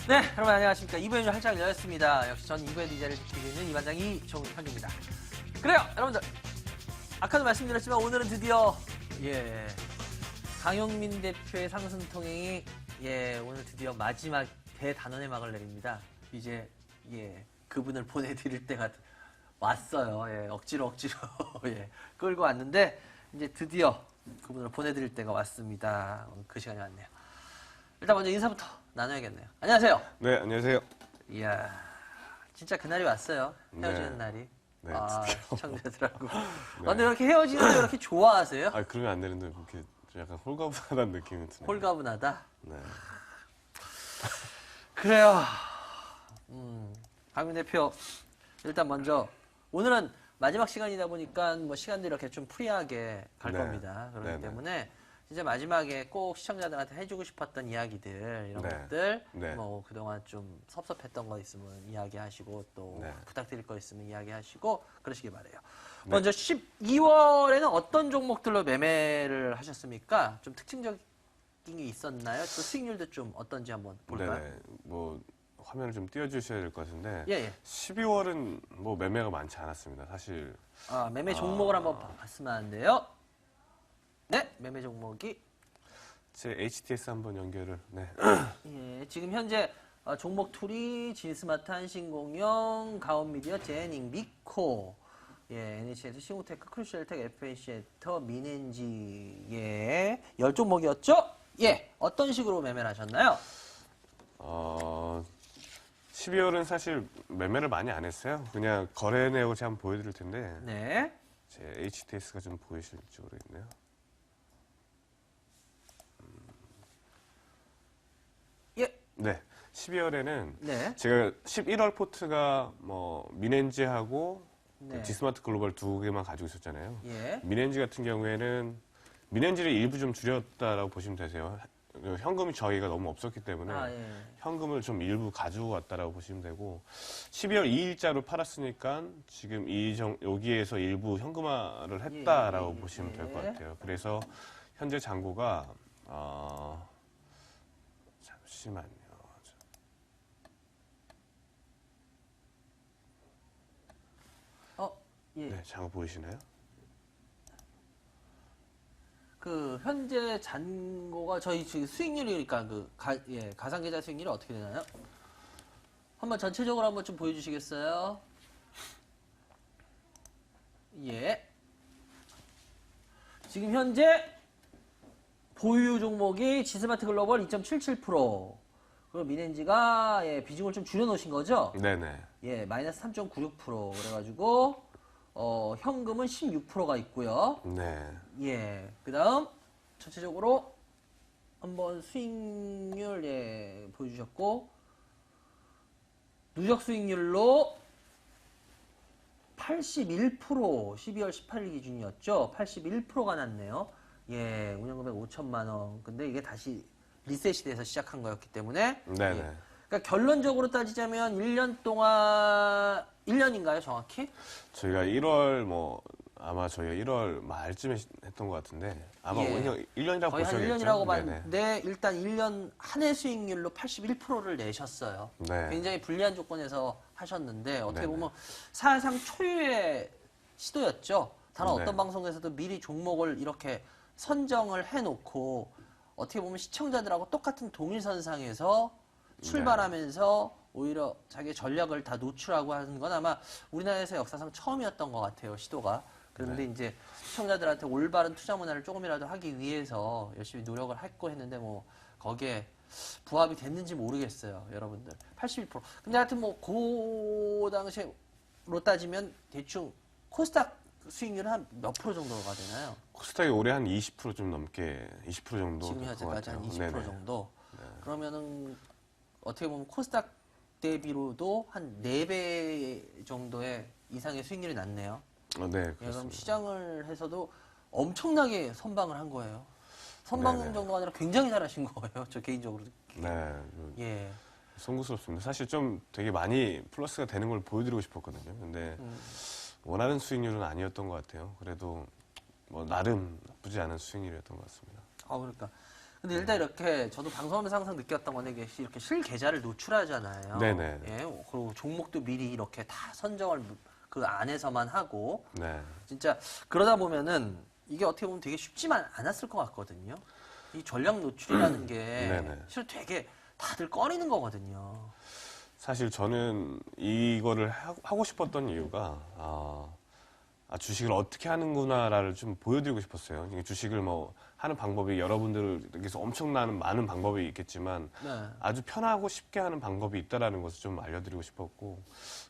네, 여러분 안녕하십니까. 2부의 줄 활짝 열렸습니다. 역시 전 2부의 DJ를 지키고 있는 이반장 이종현입니다. 그래요, 여러분들. 아까도 말씀드렸지만 오늘은 드디어 강용민 대표의 상승통행이 오늘 드디어 마지막 대단원의 막을 내립니다. 이제 그분을 보내드릴 때가 왔어요. 억지로 끌고 왔는데 이제 드디어 그분을 보내드릴 때가 왔습니다. 그 시간이 왔네요. 일단 먼저 인사부터 나눠야겠네요. 안녕하세요. 네, 안녕하세요. 이야, 진짜 그날이 왔어요. 헤어지는 네. 날이. 네, 시청자들하고. 네. 근데 이렇게 헤어지는 거 이렇게 좋아하세요? 아, 그러면 안 되는데, 이렇게 좀 약간 홀가분하다는 느낌이 드네요. 홀가분하다? 네. 그래요. 강민 대표, 일단 먼저, 오늘은 마지막 시간이다 보니까 뭐 시간도 이렇게 좀 프리하게 갈 네. 겁니다. 그렇기 네네. 때문에 진짜 마지막에 꼭 시청자들한테 해주고 싶었던 이야기들, 이런 네. 것들, 네. 뭐 그동안 좀 섭섭했던 거 있으면 이야기하시고 또 네. 부탁드릴 거 있으면 이야기하시고 그러시길 바래요. 네. 먼저 12월에는 어떤 종목들로 매매를 하셨습니까? 좀 특징적인 게 있었나요? 또 수익률도 좀 어떤지 한번 볼까요? 네. 뭐, 화면을 좀 띄워주셔야 될 것 같은데. 예. 12월은 뭐 매매가 많지 않았습니다. 사실. 매매 종목을 한번 봤으면 하는데요. 네, 매매 종목이 제 HTS 한번 연결을. 네. 지금 현재 종목 투리, 진스마트, 한신공영, 가온미디어, 제닝, 미코, NHS, 싱우테크, 크루시엘텍, FNC에터, 민엔지, 10종목이었죠? 어떤 식으로 매매를 하셨나요? 12월은 사실 매매를 많이 안 했어요. 그냥 거래 내역을 제가 한번 보여드릴 텐데. 네. 제 HTS가 좀 보이실지 모르겠네요. 네. 12월에는 네. 제가 11월 포트가 뭐 민엔지하고 네. 지스마트 글로벌 두 개만 가지고 있었잖아요. 예. 민엔지 같은 경우에는 민엔지를 일부 좀 줄였다라고 보시면 되세요. 현금이 저희가 너무 없었기 때문에 현금을 좀 일부 가지고 왔다라고 보시면 되고 12월 2일자로 팔았으니까 지금 여기에서 일부 현금화를 했다라고 보시면 될 것 같아요. 그래서 현재 잔고가 잠시만요. 네, 잔고 보이시나요? 그 현재 잔고가 저희 지금 수익률이 그러니까 가상계좌 수익률이 어떻게 되나요? 한번 전체적으로 한번 좀 보여주시겠어요? 지금 현재 보유 종목이 지스마트 글로벌 2.77%, 그리고 민엔지가 비중을 좀 줄여놓으신 거죠? 네네. 마이너스 3.96%. 그래가지고 현금은 16%가 있고요. 네. 그 다음, 전체적으로 한번 수익률, 보여주셨고, 누적 수익률로 81%, 12월 18일 기준이었죠. 81%가 났네요. 운영금액 5천만원. 근데 이게 다시 리셋이 돼서 시작한 거였기 때문에. 네네. 그러니까 결론적으로 따지자면 1년 동안, 1년인가요, 정확히? 저희가 아마 저희가 1월 말쯤에 했던 것 같은데, 아마 1년이라고 거의 한 보셔야겠죠? 1년이라고 봤는데, 일단 1년 한 해 수익률로 81%를 내셨어요. 네. 굉장히 불리한 조건에서 하셨는데, 어떻게 네네. 보면 사상 초유의 시도였죠. 다른 네. 어떤 방송에서도 미리 종목을 이렇게 선정을 해놓고, 어떻게 보면 시청자들하고 똑같은 동일선상에서 출발하면서 오히려 자기 전략을 다 노출하고 하는 건 아마 우리나라에서 역사상 처음이었던 것 같아요, 시도가. 그런데 이제 시청자들한테 올바른 투자 문화를 조금이라도 하기 위해서 열심히 노력을 했고 했는데 뭐 거기에 부합이 됐는지 모르겠어요, 여러분들. 81%. 근데 하여튼 뭐 그 당시로 따지면 대충 코스닥 수익률은 한 몇 프로 정도가 되나요? 코스닥이 올해 한 20% 좀 넘게, 20% 정도. 지금 될것 현재까지 한 같아요. 20% 네네. 정도. 그러면은 어떻게 보면 코스닥 대비로도 한 4배 정도의 이상의 수익률이 났네요. 네, 그럼 그렇습니다. 시장을 해서도 엄청나게 선방을 한 거예요. 선방 네네. 정도가 아니라 굉장히 잘하신 거예요. 저 개인적으로. 네. 송구스럽습니다. 사실 좀 되게 많이 플러스가 되는 걸 보여드리고 싶었거든요. 근데 원하는 수익률은 아니었던 것 같아요. 그래도 뭐 나름 나쁘지 않은 수익률이었던 것 같습니다. 그러니까 근데 일단 이렇게 저도 방송하면서 항상 느꼈던 건데 이게 이렇게 실계좌를 노출하잖아요. 네네. 예, 그리고 종목도 미리 이렇게 다 선정을 그 안에서만 하고 네. 진짜 그러다 보면은 이게 어떻게 보면 되게 쉽지만 않았을 것 같거든요. 이 전략 노출이라는 게 네네. 사실 되게 다들 꺼리는 거거든요. 사실 저는 이거를 하고 싶었던 이유가 주식을 어떻게 하는구나를 좀 보여드리고 싶었어요. 이게 주식을 뭐 하는 방법이 여러분들에게서 엄청나는 많은 방법이 있겠지만 네. 아주 편하고 쉽게 하는 방법이 있다라는 것을 좀 알려드리고 싶었고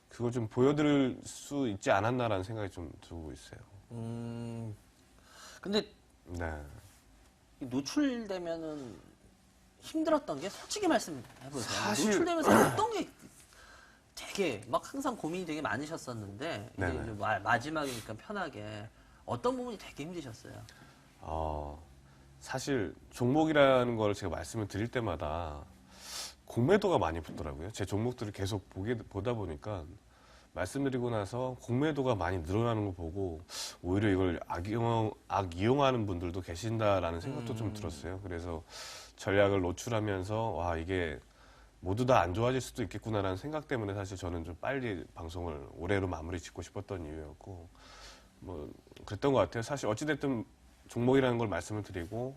그걸 좀 보여드릴 수 있지 않았나라는 생각이 좀 들고 있어요. 근데 네. 노출되면은 힘들었던 게 솔직히 말씀해보세요. 사실- 노출되면서 어떤 게 되게 막 항상 고민이 되게 많으셨었는데 이제 네네. 이제 마지막이니까 편하게 어떤 부분이 되게 힘드셨어요? 사실 종목이라는 걸 제가 말씀을 드릴 때마다 공매도가 많이 붙더라고요. 제 종목들을 계속 보다 보니까 말씀드리고 나서 공매도가 많이 늘어나는 걸 보고 오히려 이걸 악이용하는 분들도 계신다라는 생각도 좀 들었어요. 그래서 전략을 노출하면서 와 이게 모두 다 안 좋아질 수도 있겠구나라는 생각 때문에 사실 저는 좀 빨리 방송을 올해로 마무리 짓고 싶었던 이유였고 뭐 그랬던 것 같아요. 사실 어찌됐든 종목이라는 걸 말씀을 드리고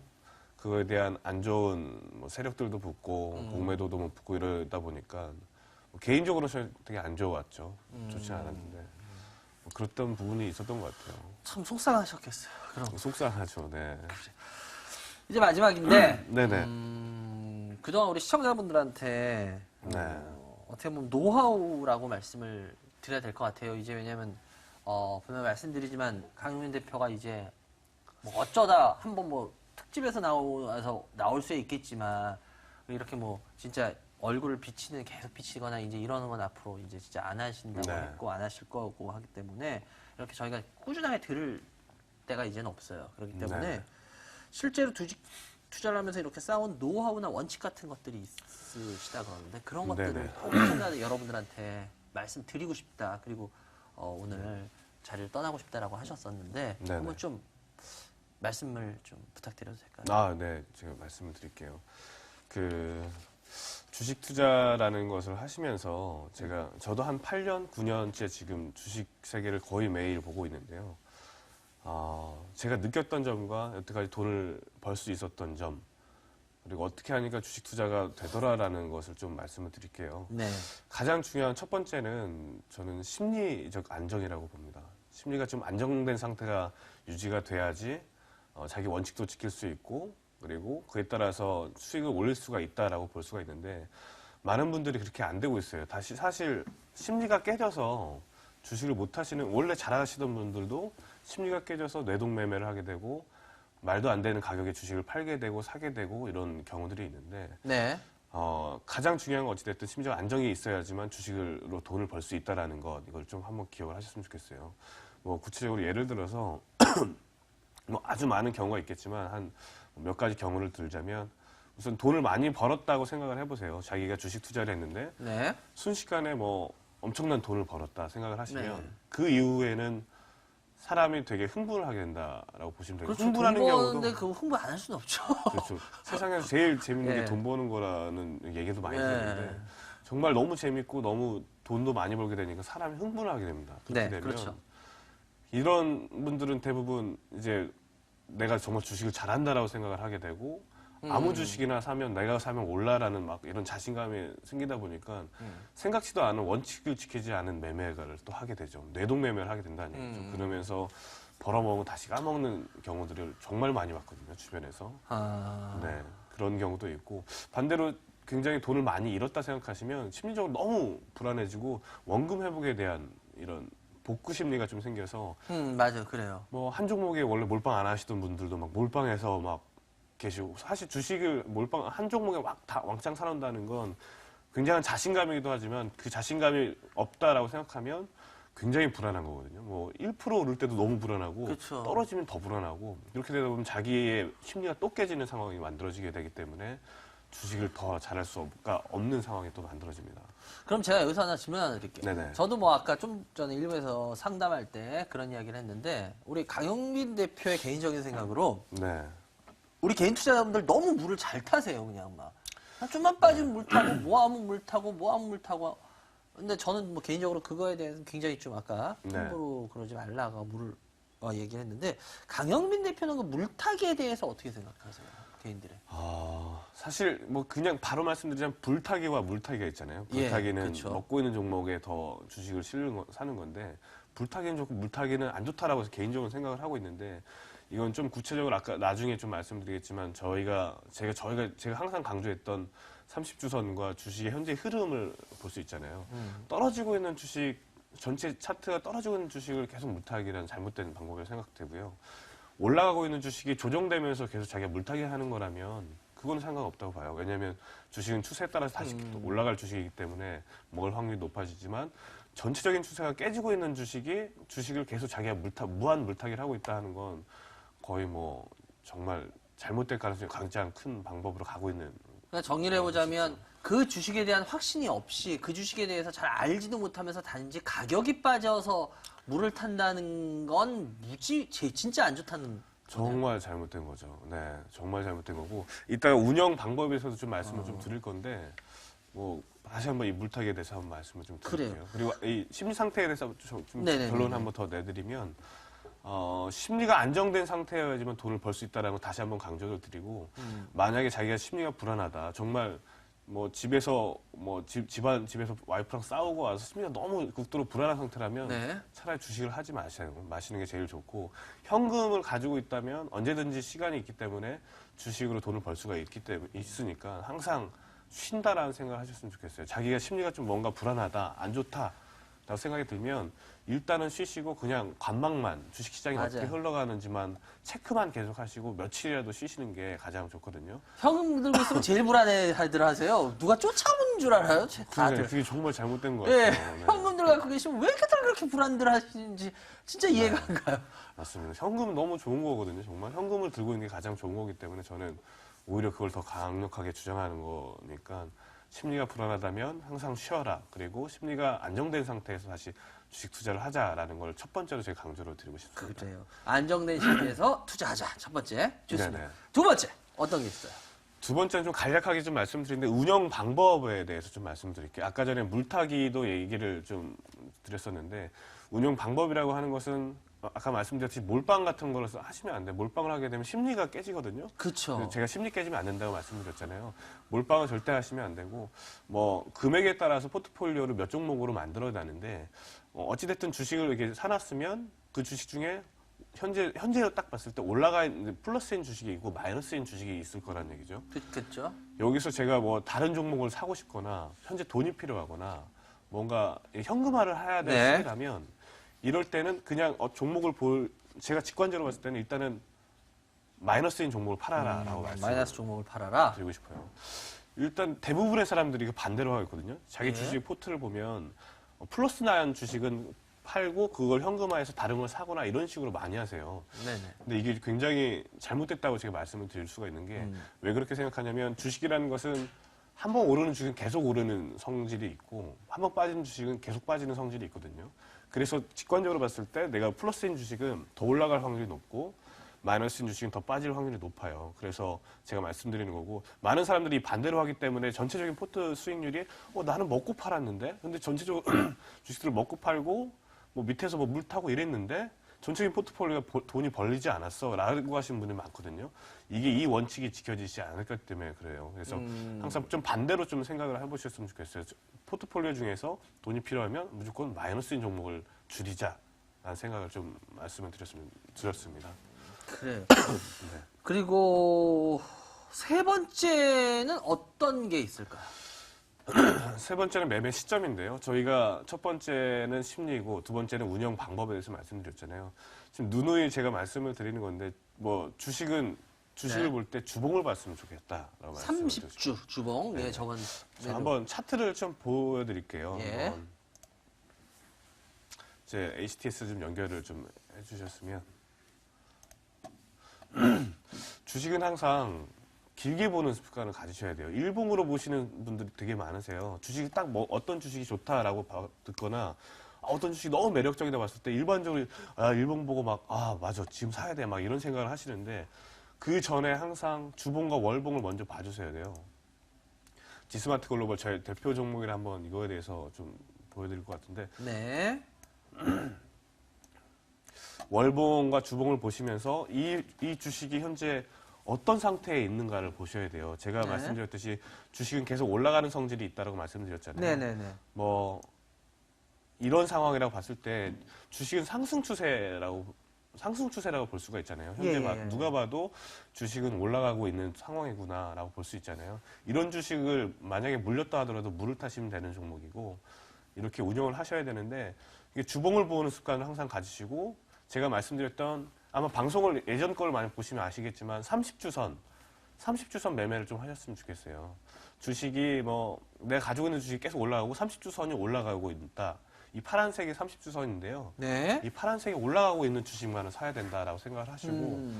그거에 대한 안 좋은 뭐 세력들도 붙고 공매도도 뭐 붙고 이러다 보니까 뭐 개인적으로 저는 되게 안 좋았죠. 좋지 않았는데 뭐 그랬던 부분이 있었던 것 같아요. 참 속상하셨겠어요. 그럼 속상하죠. 네. 이제 마지막인데 네네. 그동안 우리 시청자분들한테 네. 어떻게 보면 노하우라고 말씀을 드려야 될 것 같아요. 이제 왜냐면 분명 말씀드리지만 강용민 대표가 이제 뭐 어쩌다 한번 뭐 특집에서 나올 수 있겠지만 이렇게 뭐 진짜 얼굴을 계속 비치거나 이제 이러는 건 앞으로 이제 진짜 안 하신다고 네. 했고 안 하실 거고 하기 때문에 이렇게 저희가 꾸준하게 들을 때가 이제는 없어요. 그렇기 때문에 네. 실제로 투자를 하면서 이렇게 쌓은 노하우나 원칙 같은 것들이 있으시다 그러는데 그런 것들을 네네. 혹시나 여러분들한테 말씀드리고 싶다. 그리고 오늘 자리를 떠나고 싶다라고 하셨었는데 네네. 한번 좀 말씀을 좀 부탁드려도 될까요? 네. 제가 말씀을 드릴게요. 주식 투자라는 것을 하시면서 저도 한 8년, 9년째 지금 주식 세계를 거의 매일 보고 있는데요. 제가 느꼈던 점과 여태까지 돈을 벌 수 있었던 점, 그리고 어떻게 하니까 주식 투자가 되더라라는 것을 좀 말씀을 드릴게요. 네. 가장 중요한 첫 번째는 저는 심리적 안정이라고 봅니다. 심리가 좀 안정된 상태가 유지가 돼야지 자기 원칙도 지킬 수 있고 그리고 그에 따라서 수익을 올릴 수가 있다라고 볼 수가 있는데 많은 분들이 그렇게 안 되고 있어요. 사실 심리가 깨져서 주식을 못 하시는 원래 잘하시던 분들도 심리가 깨져서 뇌동매매를 하게 되고 말도 안 되는 가격에 주식을 팔게 되고 사게 되고 이런 경우들이 있는데 네. 가장 중요한 건 어찌됐든 심리적 안정이 있어야지만 주식으로 돈을 벌 수 있다라는 것 이걸 좀 한번 기억을 하셨으면 좋겠어요. 뭐 구체적으로 예를 들어서 뭐 아주 많은 경우가 있겠지만 한 몇 가지 경우를 들자면 우선 돈을 많이 벌었다고 생각을 해보세요. 자기가 주식 투자를 했는데 네. 순식간에 뭐 엄청난 돈을 벌었다 생각을 하시면 네. 그 이후에는 사람이 되게 흥분을 하게 된다라고 보시면 돼요. 그렇죠. 흥분하는 돈 경우도 버는데 그 홍보 안 할 수는 없죠. 그렇죠. 세상에서 제일 재밌는 예. 게 돈 버는 거라는 얘기도 많이 예. 듣는데 정말 너무 재밌고 너무 돈도 많이 벌게 되니까 사람이 흥분을 하게 됩니다. 그렇게 네, 되면 그렇죠. 이런 분들은 대부분 이제 내가 정말 주식을 잘한다라고 생각을 하게 되고 아무 주식이나 사면 내가 사면 올라라는 막 이런 자신감이 생기다 보니까 생각지도 않은 원칙을 지키지 않은 매매를 또 하게 되죠. 뇌동매매를 하게 된다는 얘기죠. 그러면서 벌어먹고 다시 까먹는 경우들을 정말 많이 봤거든요. 주변에서. 네, 그런 경우도 있고 반대로 굉장히 돈을 많이 잃었다 생각하시면 심리적으로 너무 불안해지고 원금 회복에 대한 이런 복구 심리가 좀 생겨서 맞아요. 그래요. 뭐 한 종목에 원래 몰빵 안 하시던 분들도 막 몰빵해서 막 계시고 사실 주식을 몰빵 한 종목에 다 왕창 사놓는다는 건 굉장한 자신감이기도 하지만 그 자신감이 없다라고 생각하면 굉장히 불안한 거거든요. 뭐 1% 오를 때도 너무 불안하고 그쵸. 떨어지면 더 불안하고 이렇게 되다 보면 자기의 심리가 또 깨지는 상황이 만들어지게 되기 때문에 주식을 더 잘할 수가 없는 상황이 또 만들어집니다. 그럼 제가 여기서 하나 질문 하나 드릴게요. 네네. 저도 뭐 아까 좀 전에 일부에서 상담할 때 그런 이야기를 했는데 우리 강용민 대표의 개인적인 생각으로 네. 우리 개인 투자자분들 너무 물을 잘 타세요, 그냥 막. 좀만 빠지면 물 타고, 뭐 하면 물 타고, 뭐 하면 물 타고. 근데 저는 뭐 개인적으로 그거에 대해서 굉장히 좀 아까 함부로 그러지 말라고 물을 얘기를 했는데, 강영민 대표는 그 물타기에 대해서 어떻게 생각하세요? 개인들의. 사실 뭐 그냥 바로 말씀드리자면 불타기와 물타기가 있잖아요. 불타기는 그쵸. 먹고 있는 종목에 더 주식을 사는 건데, 불타기는 좋고 물타기는 안 좋다라고 해서 개인적으로 생각을 하고 있는데, 이건 좀 구체적으로 아까 나중에 좀 말씀드리겠지만 제가 항상 강조했던 30주선과 주식의 현재 흐름을 볼 수 있잖아요. 떨어지고 있는 주식 전체 차트가 떨어지고 있는 주식을 계속 물타기라는 잘못된 방법이라고 생각되고요. 올라가고 있는 주식이 조정되면서 계속 자기가 물타기 하는 거라면 그건 상관없다고 봐요. 왜냐하면 주식은 추세에 따라서 다시 또 올라갈 주식이기 때문에 먹을 확률이 높아지지만, 전체적인 추세가 깨지고 있는 주식을 계속 자기가 무한 물타기를 하고 있다는 건 거의 뭐 정말 잘못될 가능성이 가장 큰 방법으로 가고 있는. 그러니까 정리를 해보자면 그 주식에 대한 확신이 없이 그 주식에 대해서 잘 알지도 못하면서 단지 가격이 빠져서 물을 탄다는 건 진짜 안 좋다는. 정말 잘못된 거죠. 네, 정말 잘못된 거고, 이따가 운영 방법에서도 좀 말씀을 좀 드릴 건데, 뭐 다시 한번 이 물타기에 대해서 한번 말씀을 좀 드릴게요. 그리고 이 심리 상태에 대해서 좀 결론 한번 더 내드리면, 심리가 안정된 상태여야지만 돈을 벌 수 있다는 거 다시 한번 강조를 드리고, 만약에 자기가 심리가 불안하다, 정말 뭐 집에서 집에서 와이프랑 싸우고 와서 심리가 너무 극도로 불안한 상태라면 차라리 주식을 하지 마시는 게 제일 좋고, 현금을 가지고 있다면 언제든지 시간이 있기 때문에 주식으로 돈을 벌 수가 있으니까 항상 쉰다라는 생각을 하셨으면 좋겠어요. 자기가 심리가 좀 뭔가 불안하다, 안 좋다 라고 생각이 들면 일단은 쉬시고 그냥 관망만, 주식시장이 어떻게 흘러가는지만 체크만 계속 하시고 며칠이라도 쉬시는 게 가장 좋거든요. 현금 들고 있으면 제일 불안해들 하세요. 누가 쫓아오는 줄 알아요? 다들. 그게 정말 잘못된 것 같아요. 네. 현금 들고 갖고 계시면 왜 이렇게 그렇게 불안들 하시는지 진짜 이해가 안 가요. 맞습니다. 현금은 너무 좋은 거거든요. 정말 현금을 들고 있는 게 가장 좋은 거기 때문에 저는 오히려 그걸 더 강력하게 주장하는 거니까, 심리가 불안하다면 항상 쉬어라. 그리고 심리가 안정된 상태에서 다시 주식 투자를 하자라는 걸 첫 번째로 제가 강조를 드리고 싶습니다. 그래요. 안정된 시기에서 투자하자. 첫 번째. 좋습니다. 네네. 두 번째. 어떤 게 있어요? 두 번째는 좀 간략하게 좀 말씀드리는데, 운영 방법에 대해서 좀 말씀드릴게요. 아까 전에 물타기도 얘기를 좀 드렸었는데, 운영 방법이라고 하는 것은 아까 말씀드렸듯이 몰빵 같은 걸 하시면 안 돼요. 몰빵을 하게 되면 심리가 깨지거든요. 그렇죠. 제가 심리 깨지면 안 된다고 말씀드렸잖아요. 몰빵은 절대 하시면 안 되고, 뭐 금액에 따라서 포트폴리오를 몇 종목으로 만들어야 하는데, 어찌됐든 주식을 이렇게 사놨으면 그 주식 중에 현재로 딱 봤을 때 플러스인 주식이 있고 마이너스인 주식이 있을 거란 얘기죠. 그렇죠. 여기서 제가 뭐 다른 종목을 사고 싶거나 현재 돈이 필요하거나 뭔가 현금화를 해야 될 시기라면, 이럴 때는 그냥 제가 직관적으로 봤을 때는 일단은 마이너스인 종목을 팔아라라고 마이너스 종목을 팔아라. 드리고 싶어요. 일단 대부분의 사람들이 반대로 하고 있거든요. 자기 주식 포트를 보면 플러스 나연 주식은 팔고 그걸 현금화해서 다른 걸 사거나 이런 식으로 많이 하세요. 네네. 근데 이게 굉장히 잘못됐다고 제가 말씀을 드릴 수가 있는 게, 왜 그렇게 생각하냐면, 주식이라는 것은 한 번 오르는 주식은 계속 오르는 성질이 있고, 한 번 빠지는 주식은 계속 빠지는 성질이 있거든요. 그래서 직관적으로 봤을 때 내가 플러스인 주식은 더 올라갈 확률이 높고 마이너스인 주식은 더 빠질 확률이 높아요. 그래서 제가 말씀드리는 거고, 많은 사람들이 반대로 하기 때문에 전체적인 포트 수익률이 나는 먹고 팔았는데, 근데 전체적으로 주식들을 먹고 팔고 뭐 밑에서 뭐 물 타고 이랬는데 전체적인 포트폴리오가 돈이 벌리지 않았어 라고 하시는 분이 많거든요. 이게 이 원칙이 지켜지지 않을 것 때문에 그래요. 그래서 항상 좀 반대로 좀 생각을 해보셨으면 좋겠어요. 포트폴리오 중에서 돈이 필요하면 무조건 마이너스인 종목을 줄이자라는 생각을 좀 말씀을 드렸습니다. 그래요. 그리고 세 번째는 어떤 게 있을까요? 세 번째는 매매 시점인데요. 저희가 첫 번째는 심리고 두 번째는 운영 방법에 대해서 말씀드렸잖아요. 지금 누누이 제가 말씀을 드리는 건데, 뭐 주식을 볼 때 주봉을 봤으면 좋겠다라고 말씀을 드렸습니다. 30주 주봉. 네, 저건. 한번 차트를 좀 보여드릴게요. 한번 제 HTS 좀 연결을 좀 해주셨으면. 주식은 항상 길게 보는 습관을 가지셔야 돼요. 일봉으로 보시는 분들이 되게 많으세요. 주식이 딱 어떤 주식이 좋다라고 듣거나 어떤 주식이 너무 매력적이다 봤을 때 일반적으로 일봉 보고 맞아 지금 사야 돼 막 이런 생각을 하시는데, 그 전에 항상 주봉과 월봉을 먼저 봐주셔야 돼요. 지스마트 글로벌 저희 대표 종목이라 한번 이거에 대해서 좀 보여드릴 것 같은데 네. 월봉과 주봉을 보시면서 이 주식이 현재 어떤 상태에 있는가를 보셔야 돼요. 제가 네. 말씀드렸듯이 주식은 계속 올라가는 성질이 있다고 말씀드렸잖아요. 네네네. 뭐 이런 상황이라고 봤을 때 주식은 상승 추세라고 볼 수가 있잖아요. 현재 예. 누가 봐도 주식은 올라가고 있는 상황이구나라고 볼 수 있잖아요. 이런 주식을 만약에 물렸다 하더라도 물을 타시면 되는 종목이고 이렇게 운영을 하셔야 되는데 이게 주봉을 보는 습관을 항상 가지시고 제가 말씀드렸던 아마 방송을 예전 걸 많이 보시면 아시겠지만 30주선 매매를 좀 하셨으면 좋겠어요. 주식이 뭐 내가 가지고 있는 주식이 계속 올라가고 30주선이 올라가고 있다. 이 파란색이 30주선인데요. 네. 이 파란색이 올라가고 있는 주식만은 사야 된다라고 생각을 하시고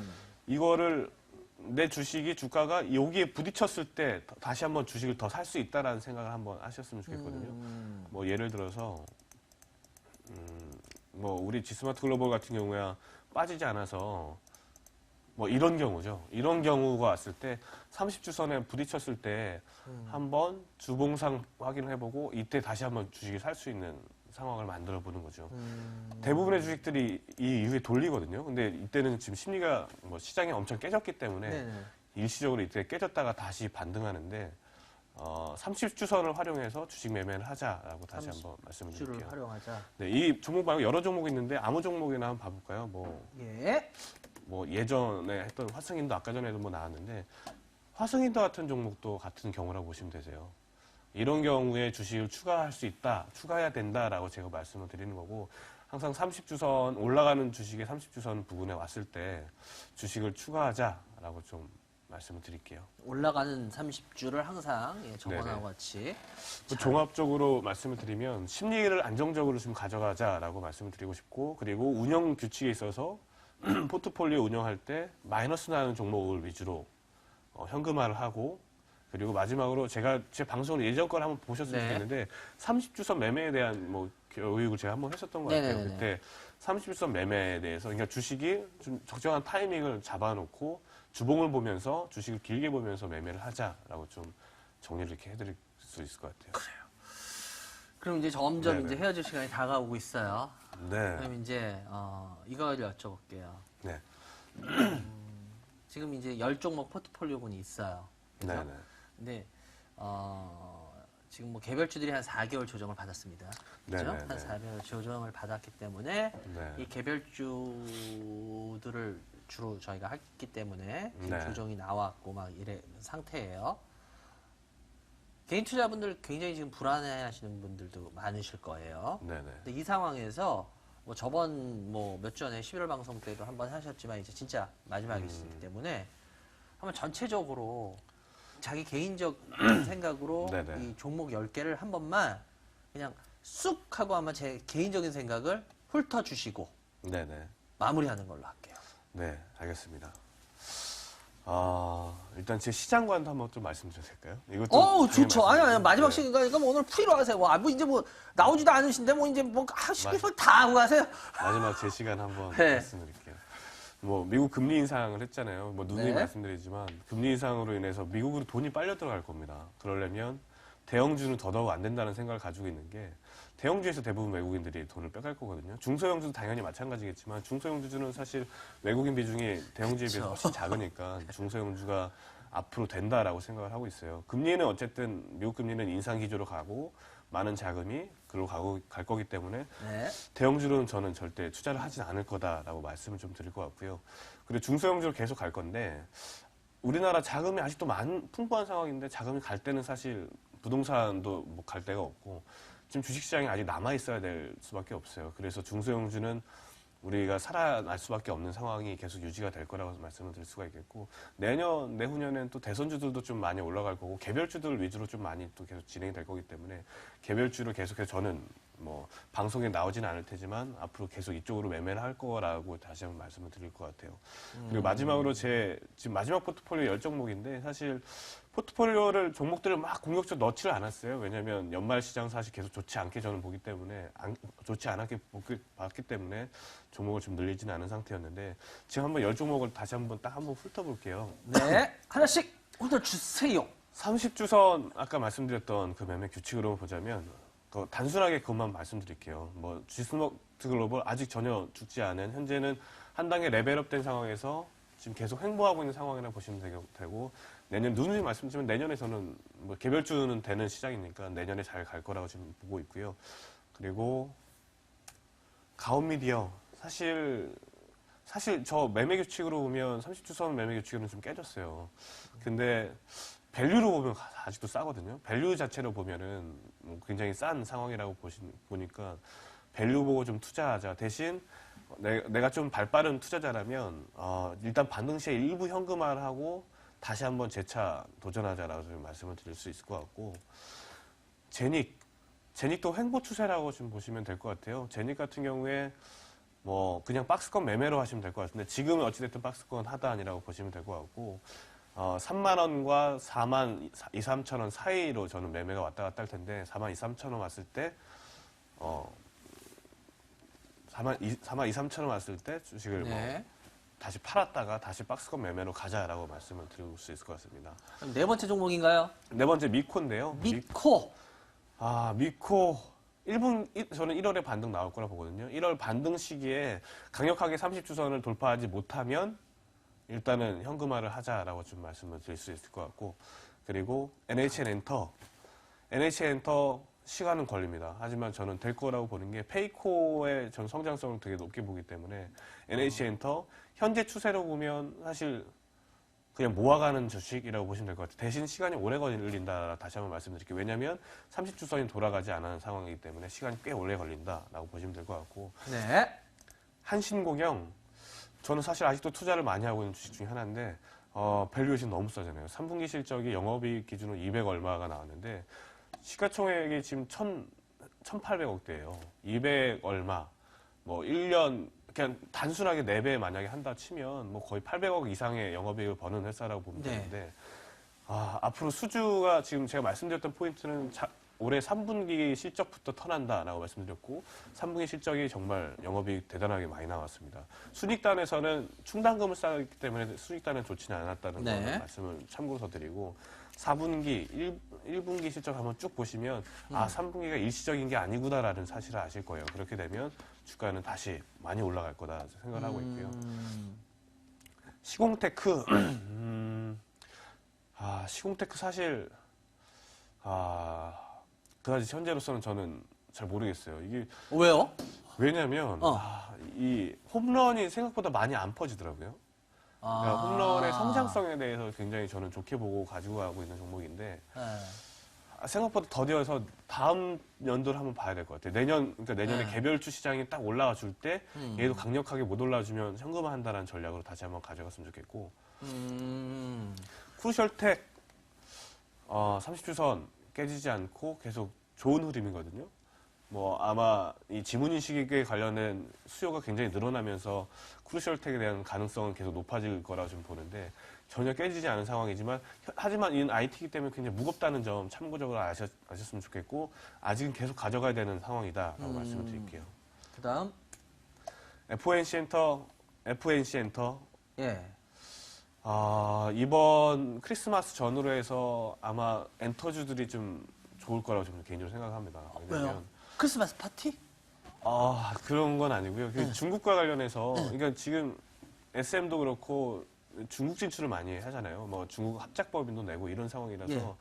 이거를 내 주식이 주가가 여기에 부딪혔을 때 다시 한번 주식을 더 살 수 있다라는 생각을 한번 하셨으면 좋겠거든요. 뭐 예를 들어서 뭐 우리 지스마트 글로벌 같은 경우야 빠지지 않아서 뭐 이런 경우죠. 이런 경우가 왔을 때 30주선에 부딪혔을 때 한번 주봉상 확인을 해보고 이때 다시 한번 주식을 살 수 있는 상황을 만들어 보는 거죠. 대부분의 주식들이 이 이후에 돌리거든요. 근데 이때는 지금 심리가 뭐 시장이 엄청 깨졌기 때문에 네네. 일시적으로 이때 깨졌다가 다시 반등하는데 30주선을 활용해서 주식 매매를 하자라고 다시 한번 말씀을 주를 드릴게요. 활용하자. 네, 이 종목 말고 여러 종목이 있는데 아무 종목이나 한번 봐볼까요? 예. 뭐 예전에 했던 화승인도 아까 전에도 뭐 나왔는데 화승인도 같은 종목도 같은 경우라고 보시면 되세요. 이런 경우에 주식을 추가할 수 있다, 추가해야 된다라고 제가 말씀을 드리는 거고 항상 30주선 올라가는 주식의 30주선 부근에 왔을 때 주식을 추가하자라고 좀 말씀을 드릴게요. 올라가는 30주를 항상 정원하고 네네. 같이. 종합적으로 말씀을 드리면 심리를 안정적으로 좀 가져가자라고 말씀을 드리고 싶고 그리고 운영 규칙에 있어서 포트폴리오 운영할 때 마이너스 나는 종목을 위주로 현금화를 하고 그리고 마지막으로 제가 제 방송을 예전 걸 한번 보셨으면 네. 좋겠는데 30주선 매매에 대한 뭐 교육을 제가 한번 했었던 것 같아요. 네네네. 그때 30주선 매매에 대해서 그러니까 주식이 좀 적정한 타이밍을 잡아놓고 주봉을 보면서 주식을 길게 보면서 매매를 하자라고 좀 정리를 이렇게 해드릴 수 있을 것 같아요. 그럼 이제 점점 네네. 이제 헤어질 시간이 다가오고 있어요. 네. 그럼 이제 이거를 여쭤볼게요. 네. 지금 이제 10종목 포트폴리오군이 있어요. 그죠? 네네. 근데 지금 뭐 개별주들이 한 4개월 조정을 받았습니다. 그죠? 네네네. 한 4개월 조정을 받았기 때문에 네. 이 개별주들을 주로 저희가 했기 때문에 지금 네. 조정이 나왔고 막 이래 상태예요. 개인 투자분들 굉장히 지금 불안해하시는 분들도 많으실 거예요. 네네. 근데 이 상황에서 뭐 저번 뭐 몇 주 전에 11월 방송 때도 한번 하셨지만 이제 진짜 마지막이기 때문에 한번 전체적으로 자기 개인적 생각으로 네네. 이 종목 10개를 한 번만 그냥 쑥 하고 한번 제 개인적인 생각을 훑어주시고 네네. 마무리하는 걸로 할게요. 네, 알겠습니다. 일단 제 시장관도 한번 좀 말씀드려도 될까요? 이것도 좋죠. 아니, 마지막 네. 시간이니까 뭐 오늘 풀이로 하세요. 뭐 이제 뭐 나오지도 않으신데 뭐 이제 뭐 시킬 다 하고 가세요. 마지막 제 시간 한번 네. 말씀드릴게요. 뭐 미국 금리 인상을 했잖아요. 뭐 누누이 네. 말씀드리지만 금리 인상으로 인해서 미국으로 돈이 빨려 들어갈 겁니다. 그러려면 대형주는 더더욱 안 된다는 생각을 가지고 있는 게 대형주에서 대부분 외국인들이 돈을 빼갈 거거든요. 중소형주도 당연히 마찬가지겠지만 중소형주는 사실 외국인 비중이 대형주에 비해서 훨씬 작으니까 중소형주가 앞으로 된다라고 생각을 하고 있어요. 금리는 어쨌든 미국 금리는 인상 기조로 가고 많은 자금이 그로 갈 거기 때문에 네. 대형주로는 저는 절대 투자를 하진 않을 거다라고 말씀을 좀 드릴 것 같고요. 그리고 중소형주로 계속 갈 건데 우리나라 자금이 아직도 풍부한 상황인데 자금이 갈 때는 사실 부동산도 뭐 갈 데가 없고 지금 주식시장이 아직 남아있어야 될 수밖에 없어요. 그래서 중소형주는 우리가 살아날 수밖에 없는 상황이 계속 유지가 될 거라고 말씀을 드릴 수가 있겠고 내년, 내후년엔 또 대선주들도 좀 많이 올라갈 거고 개별주들 위주로 좀 많이 또 계속 진행이 될 거기 때문에 개별주를 계속해서 저는 뭐 방송에 나오지는 않을 테지만 앞으로 계속 이쪽으로 매매를 할 거라고 다시 한번 말씀을 드릴 것 같아요. 그리고 마지막으로 지금 마지막 포트폴리오 10종목인데 사실 포트폴리오를 종목들을 막 공격적으로 넣지를 않았어요. 왜냐하면 연말 시장 사실 계속 좋지 않게 저는 보기 때문에 좋지 않게 봤기 때문에 종목을 좀 늘리지는 않은 상태였는데 지금 한번 10종목을 다시 한번 딱 한번 훑어볼게요. 네, 하나씩 훑어주세요. 30주선 아까 말씀드렸던 그 매매 규칙으로 보자면 단순하게 그것만 말씀드릴게요. 뭐 지수목트 글로벌 아직 전혀 죽지 않은 현재는 한 단계 레벨업된 상황에서 지금 계속 횡보하고 있는 상황이라고 보시면 되고 내년 누누이 말씀드리면 내년에 저는 뭐 개별주는 되는 시장이니까 내년에 잘 갈 거라고 지금 보고 있고요. 그리고 가온미디어 사실 저 매매 규칙으로 보면 30주선 매매 규칙은 좀 깨졌어요. 근데 밸류로 보면 아직도 싸거든요. 밸류 자체로 보면은 굉장히 싼 상황이라고 보니까 밸류 보고 좀 투자하자. 대신 내가 좀 발빠른 투자자라면 일단 반등 시에 일부 현금화를 하고 다시 한번 재차 도전하자라고 좀 말씀을 드릴 수 있을 것 같고 제닉도 횡보 추세라고 좀 보시면 될 것 같아요. 제닉 같은 경우에 뭐 그냥 박스권 매매로 하시면 될 것 같은데 지금은 어찌됐든 박스권 하단이라고 보시면 될 것 같고 3만 원과 4만 2, 3천 원 사이로 저는 매매가 왔다 갔다 할 텐데 4만 2, 3천 원 왔을 때 4만 2, 3천 원 왔을 때 주식을 네. 뭐 다시 팔았다가 다시 박스권 매매로 가자라고 말씀을 드릴 수 있을 것 같습니다. 그럼 네 번째 종목인가요? 네 번째 미코인데요. 미코. 미코 1분 저는 1월에 반등 나올 거라 보거든요. 1월 반등 시기에 강력하게 30주선을 돌파하지 못하면 일단은 현금화를 하자라고 좀 말씀을 드릴 수 있을 것 같고 그리고 NHN엔터 시간은 걸립니다. 하지만 저는 될 거라고 보는 게 페이코의 전 성장성을 되게 높게 보기 때문에 NH엔터 현재 추세로 보면 사실 그냥 모아가는 주식이라고 보시면 될 것 같아요. 대신 시간이 오래 걸린다 다시 한번 말씀드릴게요. 왜냐하면 30주선이 돌아가지 않은 상황이기 때문에 시간이 꽤 오래 걸린다라고 보시면 될 것 같고 네. 한신공영 저는 사실 아직도 투자를 많이 하고 있는 주식 중에 하나인데 밸류에이션 너무 싸잖아요. 3분기 실적이 영업이익 기준으로 200 얼마가 나왔는데 시가총액이 지금 1,800억대예요. 200 얼마 뭐 1년 그냥 단순하게 4배 만약에 한다 치면 뭐 거의 800억 이상의 영업이익을 버는 회사라고 보면 네. 되는데 앞으로 수주가 지금 제가 말씀드렸던 포인트는 올해 3분기 실적부터 턴한다라고 말씀드렸고 3분기 실적이 정말 영업이익 대단하게 많이 나왔습니다. 순익단에서는 충당금을 쌓았기 때문에 순익단은 좋지는 않았다는 네. 말씀을 참고서 드리고 4분기, 1분기 실적 한번 쭉 보시면 3분기가 일시적인 게 아니구나라는 사실을 아실 거예요. 그렇게 되면 주가는 다시 많이 올라갈 거다 생각을 하고 있고요. 시공테크 시공테크 사실 그다지 현재로서는 저는 잘 모르겠어요. 이게 왜요? 왜냐면 이 홈런이 생각보다 많이 안 퍼지더라고요. 그러니까 홈런의 성장성에 대해서 굉장히 저는 좋게 보고 가지고 가고 있는 종목인데 네. 생각보다 더디어서 다음 연도를 한번 봐야 될 것 같아요. 그러니까 내년에 네. 개별주 시장이 딱 올라와 줄 때 얘도 강력하게 못 올라주면 현금화한다는 전략으로 다시 한번 가져갔으면 좋겠고 쿠셜텍 30주선 깨지지 않고 계속 좋은 흐름이거든요. 뭐 아마 이 지문인식에 관련된 수요가 굉장히 늘어나면서 크루셜텍에 대한 가능성은 계속 높아질 거라고 좀 보는데 전혀 깨지지 않은 상황이지만 하지만 이는 IT이기 때문에 굉장히 무겁다는 점 참고적으로 아셨으면 좋겠고 아직은 계속 가져가야 되는 상황이다라고 말씀을 드릴게요. 그다음 FNC 엔터 예. 이번 크리스마스 전후로 해서 아마 엔터주들이 좀 좋을 거라고 저는 개인적으로 생각합니다. 왜요? 크리스마스 파티? 그런 건 아니고요. 중국과 관련해서, 그러니까 지금 SM도 그렇고 중국 진출을 많이 하잖아요. 뭐 중국 합작법인도 내고 이런 상황이라서 예.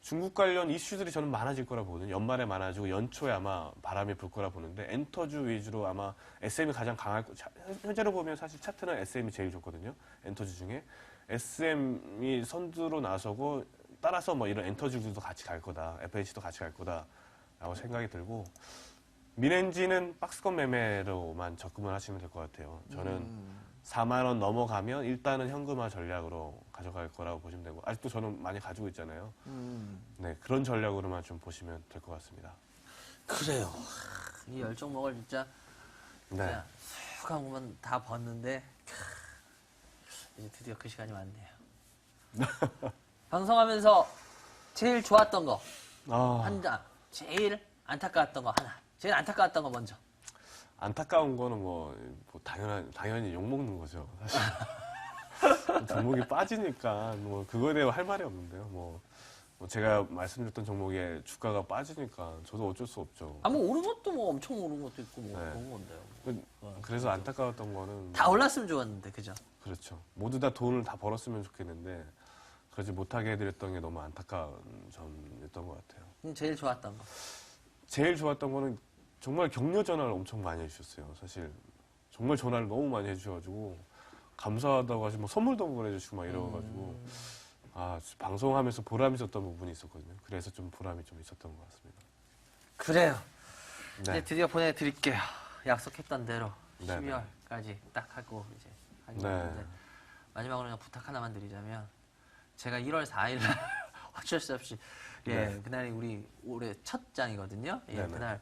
중국 관련 이슈들이 저는 많아질 거라 보거든요. 연말에 많아지고 연초에 아마 바람이 불 거라 보는데 엔터주 위주로 아마 SM이 가장 강할 현재로 보면 사실 차트는 SM이 제일 좋거든요. 엔터주 중에 SM이 선두로 나서고 따라서 뭐 이런 엔터주들도 같이 갈 거다. FNC도 같이 갈 거다라고 생각이 들고 미렌지는 박스권 매매로만 접근을 하시면 될 것 같아요. 저는 4만 원 넘어가면 일단은 현금화 전략으로 가져갈 거라고 보시면 되고 아직도 저는 많이 가지고 있잖아요. 네, 그런 전략으로만 좀 보시면 될 것 같습니다. 그래요. 이 10종목을 진짜 네. 쑥 한 것만 다 봤는데 이제 드디어 그 시간이 왔네요. 방송하면서 제일 좋았던 거 아, 제일 안타까웠던 거 하나. 제일 안타까웠던 거 먼저. 안타까운 거는 뭐 당연히 욕 먹는 거죠. 사실 종목이 빠지니까 뭐 그거에 대해 할 말이 없는데요. 뭐 제가 말씀드렸던 종목에 주가가 빠지니까 저도 어쩔 수 없죠. 뭐 오른 것도 뭐 엄청 오른 것도 있고 뭐 네. 그런 건데요. 그래서 안타까웠던 거는 다 올랐으면 좋았는데, 그죠? 그렇죠. 모두 다 돈을 다 벌었으면 좋겠는데 그러지 못하게 해드렸던 게 너무 안타까운 점이었던 것 같아요. 제일 좋았던 거. 제일 좋았던 거는 정말 격려 전화를 엄청 많이 해주셨어요. 사실 정말 전화를 너무 많이 해주셔가지고 감사하다고 하시고 뭐 선물도 보내주시고 막 이러가지고 방송하면서 보람이 있었던 부분이 있었거든요. 그래서 좀 보람이 좀 있었던 것 같습니다. 그래요. 네. 이제 드디어 보내드릴게요. 약속했던 대로 네네. 12월까지 딱 하고 이제 하는 네. 건데 마지막으로 그냥 부탁 하나만 드리자면 제가 1월 4일 날 어쩔 수 없이 네. 그날이 우리 올해 첫 장이거든요. 네네. 그날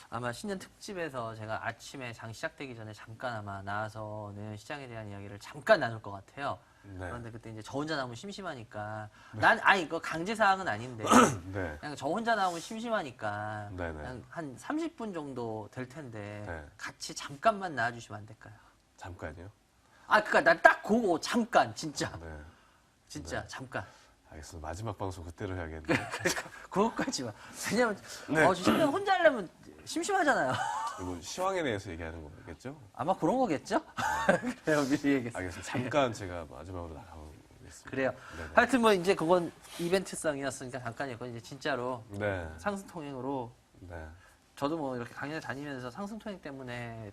아마 신년 특집에서 제가 아침에 장 시작되기 전에 잠깐 아마 나와서는 시장에 대한 이야기를 잠깐 나눌 것 같아요. 네. 그런데 그때 이제 저 혼자 나오면 심심하니까 이거 강제 사항은 아닌데 네. 그냥 저 혼자 나오면 심심하니까 네네. 그냥 한 30분 정도 될 텐데 네. 같이 잠깐만 나와주시면 안 될까요? 잠깐요. 그니까 난 딱 그거 잠깐 진짜 네. 잠깐. 알겠습니다. 마지막 방송 그때로 해야겠네요. 그러니까 그것까지만. 왜냐면 네. 신경 혼자 하려면 심심하잖아요. 이거 시황에 대해서 얘기하는 거겠죠? 아마 그런 거겠죠? 그래요, 미리 얘기했어요. 알겠습니다. 잠깐 제가 마지막으로 나가보겠습니다. 그래요. 네네. 하여튼 뭐 이제 그건 이벤트성이었으니까 잠깐이었고 이제 진짜로 네. 상승통행으로 네. 저도 뭐 이렇게 강연을 다니면서 상승통행 때문에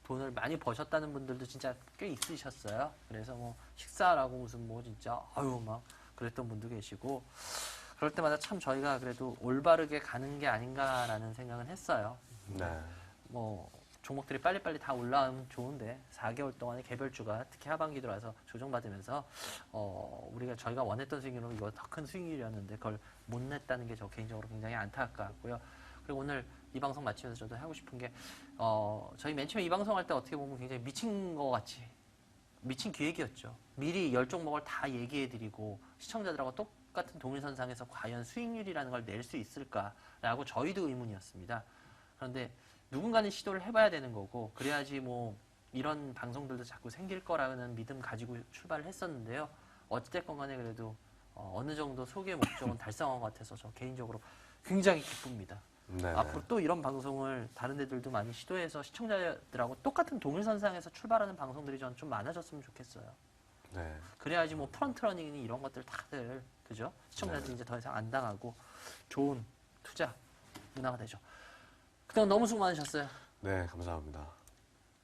돈을 많이 버셨다는 분들도 진짜 꽤 있으셨어요. 그래서 뭐 식사라고 무슨 뭐 진짜 막 그랬던 분도 계시고 그럴 때마다 참 저희가 그래도 올바르게 가는 게 아닌가라는 생각은 했어요. 네. 뭐 종목들이 빨리빨리 다 올라오면 좋은데 4개월 동안의 개별주가 특히 하반기 들어와서 조정받으면서 저희가 원했던 수익률은 이거 더 큰 수익률이었는데 그걸 못 냈다는 게 저 개인적으로 굉장히 안타깝고요. 그리고 오늘 이 방송 마치면서 저도 하고 싶은 게 저희 맨 처음에 이 방송할 때 어떻게 보면 굉장히 미친 것 같이 미친 기획이었죠. 미리 10종목을 다 얘기해드리고 시청자들하고 똑같은 동일선상에서 과연 수익률이라는 걸 낼 수 있을까라고 저희도 의문이었습니다. 그런데 누군가는 시도를 해봐야 되는 거고 그래야지 뭐 이런 방송들도 자꾸 생길 거라는 믿음 가지고 출발을 했었는데요. 어찌됐건 간에 그래도 어느 정도 소기의 목적은 달성한 것 같아서 저 개인적으로 굉장히 기쁩니다. 네. 앞으로 또 이런 방송을 다른 데들도 많이 시도해서 시청자들하고 똑같은 동일선상에서 출발하는 방송들이 저는 좀 많아졌으면 좋겠어요. 네. 그래야지 뭐 프런트러닝이 이런 것들 다들 그죠? 시청자들이 이제 더 이상 안 당하고 좋은 투자 문화가 되죠. 그동안 너무 수고 많으셨어요. 네, 감사합니다.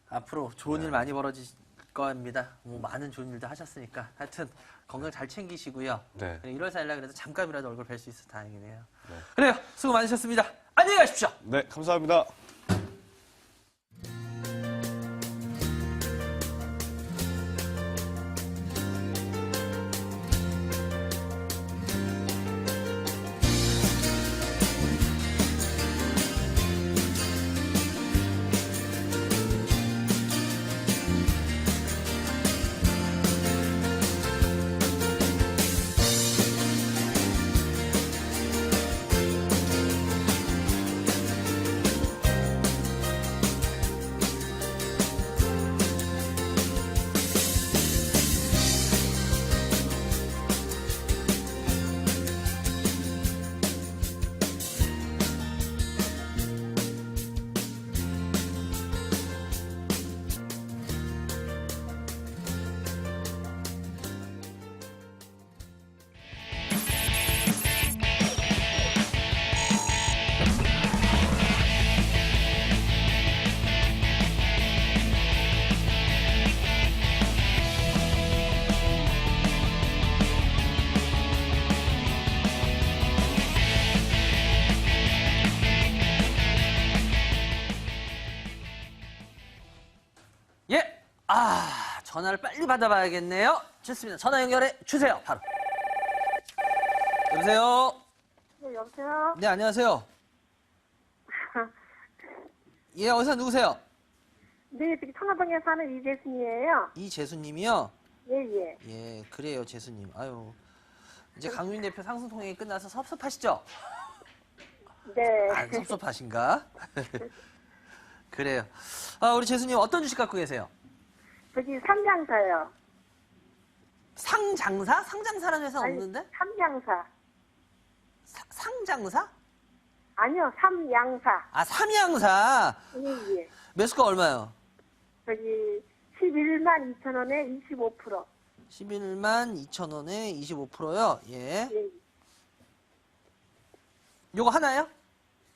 앞으로 좋은 네. 일 많이 벌어질 겁니다. 뭐 많은 좋은 일도 하셨으니까 하여튼 건강 잘 챙기시고요. 네. 1월 4일 날 그래도 잠깐이라도 얼굴 뵐 수 있어서 다행이네요. 네. 그래요. 수고 많으셨습니다. 안녕히 가십시오. 네, 감사합니다. 예. 전화를 빨리 받아봐야겠네요. 좋습니다. 전화 연결해 주세요. 바로. 여보세요. 네, 여보세요? 네, 안녕하세요. 예, 어디서 누구세요? 네, 저기 청화동에 사는 이재순이에요. 이재수님이요. 예, 예. 예, 그래요, 재수님. 아유, 이제 강윤 대표 상승 통행이 끝나서 섭섭하시죠? 네. 안 섭섭하신가? 그래요. 우리 재수님 어떤 주식 갖고 계세요? 저기 삼양사요. 상장사? 상장사라는 회사 아니, 없는데? 삼양사. 상장사? 아니요, 삼양사. 아, 삼양사. 예, 예. 매수가 얼마요? 저기 11만 2천 원에 25%. 11만 2천 원에 25%요. 예. 예. 요거 하나요?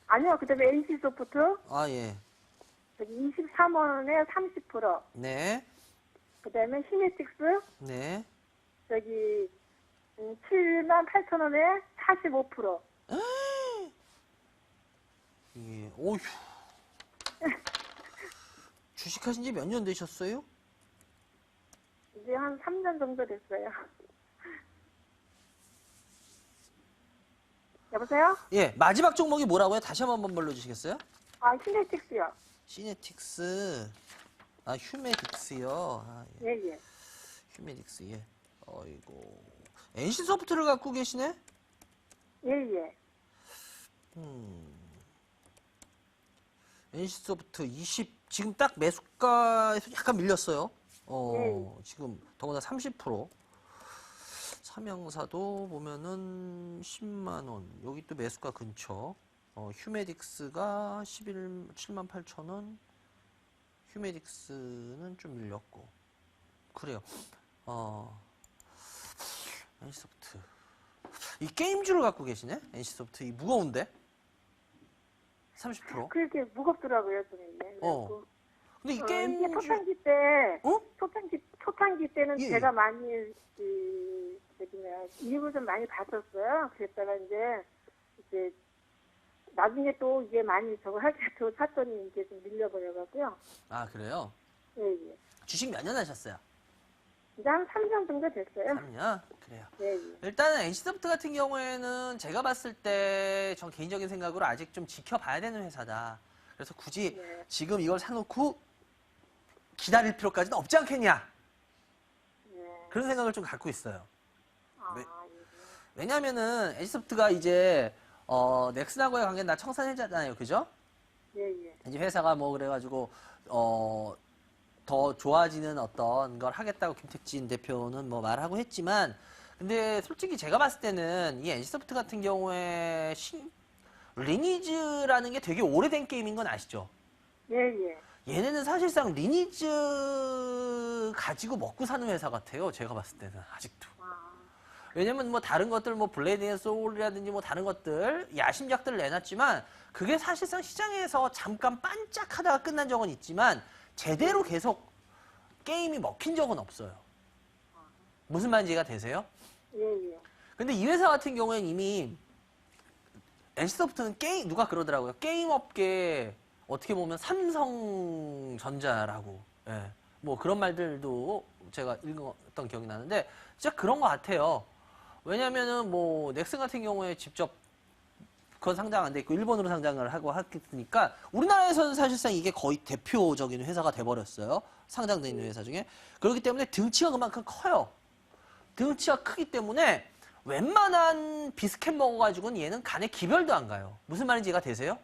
아니요, 그다음에 NC소프트 아, 예. 저기 23만 원에 30%. 네. 그다음에 시네틱스 네. 저기 7만 8천 원에 45%. 예. 오휴. 주식하신 지 몇 년 되셨어요? 이제 한 3년 정도 됐어요. 여보세요? 예. 마지막 종목이 뭐라고요? 다시 한번 불러주시겠어요? 아, 시네틱스요. 시네틱스. 아, 휴메딕스요. 아, 예. 예, 예. 휴메딕스, 예. 어이고. NC소프트를 갖고 계시네? 예, 예. NC소프트 지금 딱 매수가에서 약간 밀렸어요. 지금 더구나 30%. 삼양사도 보면은 10만원. 여기 또 매수가 근처. 휴메딕스가 7만 8천원. 휴메딕스는 좀 밀렸고. 그래요. NC소프트. 이 게임주를 갖고 계시네? NC소프트. 이 무거운데? 30%? 그렇게 무겁더라고요, 좀. 네. 근데 이 이게 게임주. 초창기 때, 어? 초창기 때는 예. 제가 많이, 이익을 좀 많이 봤었어요. 그랬다가 이제, 나중에 또 이게 많이 저거 할 때 또 샀더니 이게 좀 밀려버려가고요. 아, 그래요? 예, 예. 주식 몇 년 하셨어요? 이제 한 3년 정도 됐어요. 3년? 그래요. 예, 예. 일단은 NC소프트 같은 경우에는 제가 봤을 때 전 개인적인 생각으로 아직 좀 지켜봐야 되는 회사다. 그래서 굳이 네. 지금 이걸 사놓고 기다릴 필요까지는 없지 않겠냐. 예. 그런 생각을 좀 갖고 있어요. 아, 왜- 예. 왜냐면은 NC소프트가 이제 넥슨하고의 관계는 다 청산해졌잖아요. 그죠? 예, 예. 이제 회사가 뭐 그래가지고 더 좋아지는 어떤 걸 하겠다고 김택진 대표는 뭐 말하고 했지만, 근데 솔직히 제가 봤을 때는 이 NC소프트 같은 경우에 리니지라는 게 되게 오래된 게임인 건 아시죠? 예, 예. 얘네는 사실상 리니지 가지고 먹고 사는 회사 같아요. 제가 봤을 때는 아직도. 아, 왜냐면 뭐 다른 것들 뭐 블레이드 앤 소울이라든지 뭐 다른 것들 야심작들을 내놨지만 그게 사실상 시장에서 잠깐 반짝하다가 끝난 적은 있지만 제대로 계속 게임이 먹힌 적은 없어요. 무슨 말인지 이해가 되세요? 예, 예. 근데 이 회사 같은 경우에는 이미 NC소프트는 누가 그러더라고요. 게임 업계 어떻게 보면 삼성전자라고. 예. 뭐 그런 말들도 제가 읽었던 기억이 나는데 진짜 그런 것 같아요. 왜냐면은 뭐 넥슨 같은 경우에 직접 그건 상장 안 돼 있고 일본으로 상장을 하고 했으니까 우리나라에서는 사실상 이게 거의 대표적인 회사가 돼버렸어요. 상장돼 있는 회사 중에. 그렇기 때문에 등치가 그만큼 커요. 등치가 크기 때문에 웬만한 비스켓 먹어가지고는 얘는 간에 기별도 안 가요. 무슨 말인지 이해가 되세요?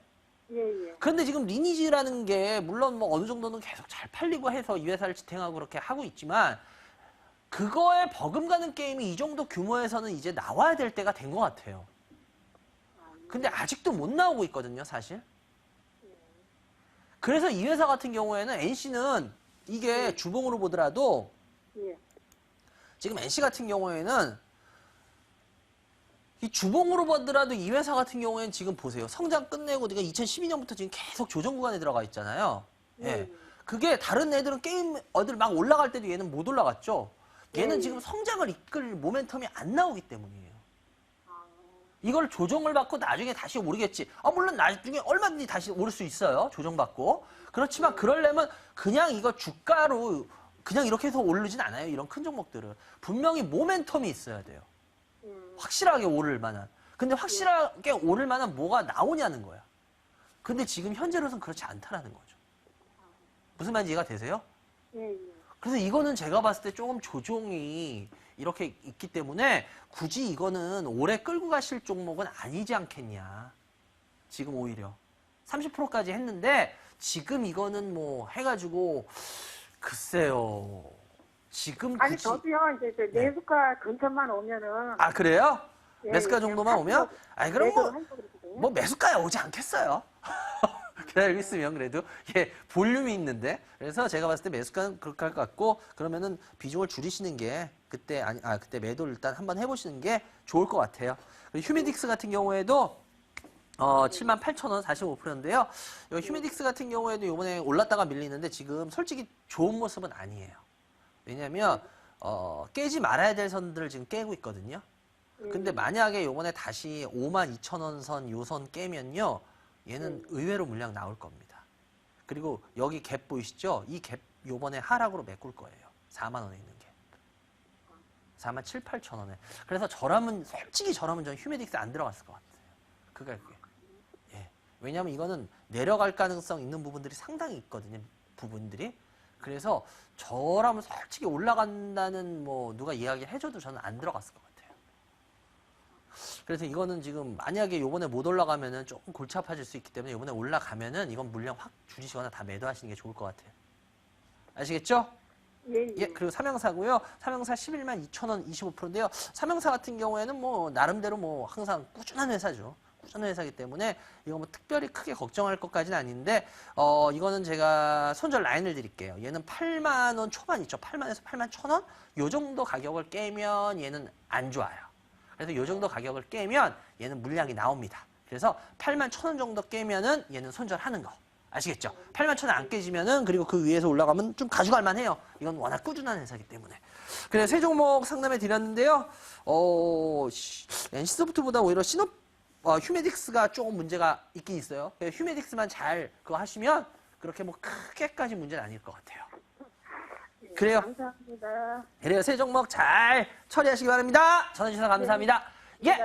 예, 예. 그런데 지금 리니지라는 게 물론 뭐 어느 정도는 계속 잘 팔리고 해서 이 회사를 지탱하고 그렇게 하고 있지만 그거에 버금가는 게임이 이 정도 규모에서는 이제 나와야 될 때가 된 것 같아요. 근데 아직도 못 나오고 있거든요, 사실. 그래서 이 회사 같은 경우에는 NC는 이게 주봉으로 보더라도 예. 지금 NC 같은 경우에는 이 주봉으로 보더라도 이 회사 같은 경우에는 지금 보세요. 성장 끝내고 내가 2012년부터 지금 계속 조정 구간에 들어가 있잖아요. 예. 그게 다른 애들은 게임 어딜 막 올라갈 때도 얘는 못 올라갔죠. 얘는 지금 성장을 이끌 모멘텀이 안 나오기 때문이에요. 이걸 조정을 받고 나중에 다시 오르겠지. 물론 나중에 얼마든지 다시 오를 수 있어요. 조정받고. 그렇지만 그러려면 그냥 이거 주가로 그냥 이렇게 해서 오르진 않아요. 이런 큰 종목들은. 분명히 모멘텀이 있어야 돼요. 확실하게 오를 만한. 근데 확실하게 오를 만한 뭐가 나오냐는 거야. 근데 지금 현재로서는 그렇지 않다라는 거죠. 무슨 말인지 이해가 되세요? 예, 예. 그래서 이거는 제가 봤을 때 조금 조정이 이렇게 있기 때문에 굳이 이거는 오래 끌고 가실 종목은 아니지 않겠냐. 지금 오히려 30%까지 했는데 지금 이거는 뭐 해가지고 글쎄요. 지금 아니 굳이 저도요 이제 그 매수가 근처만 오면은 아 그래요? 예, 매수가 정도만 오면? 아니 그럼 뭐 매수가에 오지 않겠어요. 기다리고 있으면 그래도 예 볼륨이 있는데 그래서 제가 봤을 때 매수가는 그렇게 할 것 같고 그러면은 비중을 줄이시는 게 그때 그때 매도를 일단 한번 해보시는 게 좋을 것 같아요. 그리고 휴미딕스 같은 경우에도 78,000원 45%인데요. 휴미딕스 같은 경우에도 이번에 올랐다가 밀리는데 지금 솔직히 좋은 모습은 아니에요. 왜냐하면 깨지 말아야 될 선들을 지금 깨고 있거든요. 근데 만약에 요번에 다시 52,000원 선 요 선 깨면요. 얘는 의외로 물량 나올 겁니다. 그리고 여기 갭 보이시죠? 이 갭 요번에 하락으로 메꿀 거예요. 4만 원에 있는 게. 4만 7, 8천 원에. 그래서 솔직히 저라면 전 휴미딕스 안 들어갔을 것 같아요. 그 가격에. 예. 왜냐하면 이거는 내려갈 가능성 있는 부분들이 상당히 있거든요. 부분들이. 그래서 저라면 솔직히 올라간다는 뭐 누가 이야기 해줘도 저는 안 들어갔을 것 같아요. 그래서 이거는 지금 만약에 요번에 못 올라가면은 조금 골치 아파질 수 있기 때문에 요번에 올라가면은 이건 물량 확 줄이시거나 다 매도하시는 게 좋을 것 같아요. 아시겠죠? 예, 그리고 삼양사고요. 삼양사 11만 2천원 25%인데요. 삼양사 같은 경우에는 뭐 나름대로 뭐 항상 꾸준한 회사죠. 꾸준한 회사이기 때문에 이거 뭐 특별히 크게 걱정할 것까지는 아닌데 이거는 제가 손절 라인을 드릴게요. 얘는 8만 원 초반 있죠. 8만에서 8만 1,000원? 요 정도 가격을 깨면 얘는 안 좋아요. 그래서 요 정도 가격을 깨면 얘는 물량이 나옵니다. 그래서 8만 1,000원 정도 깨면은 얘는 손절하는 거. 아시겠죠? 8만 1,000원 안 깨지면은 그리고 그 위에서 올라가면 좀 가져갈 만해요. 이건 워낙 꾸준한 회사이기 때문에. 그래서 세 종목 상담해 드렸는데요. NC소프트보다 오히려 휴미딕스가 조금 문제가 있긴 있어요. 휴미딕스만 잘 그거 하시면 그렇게 뭐 크게까지 문제는 아닐 것 같아요. 그래요. 감사합니다. 그래요. 세 종목 잘 처리하시기 바랍니다. 전화주셔서 감사합니다. 예.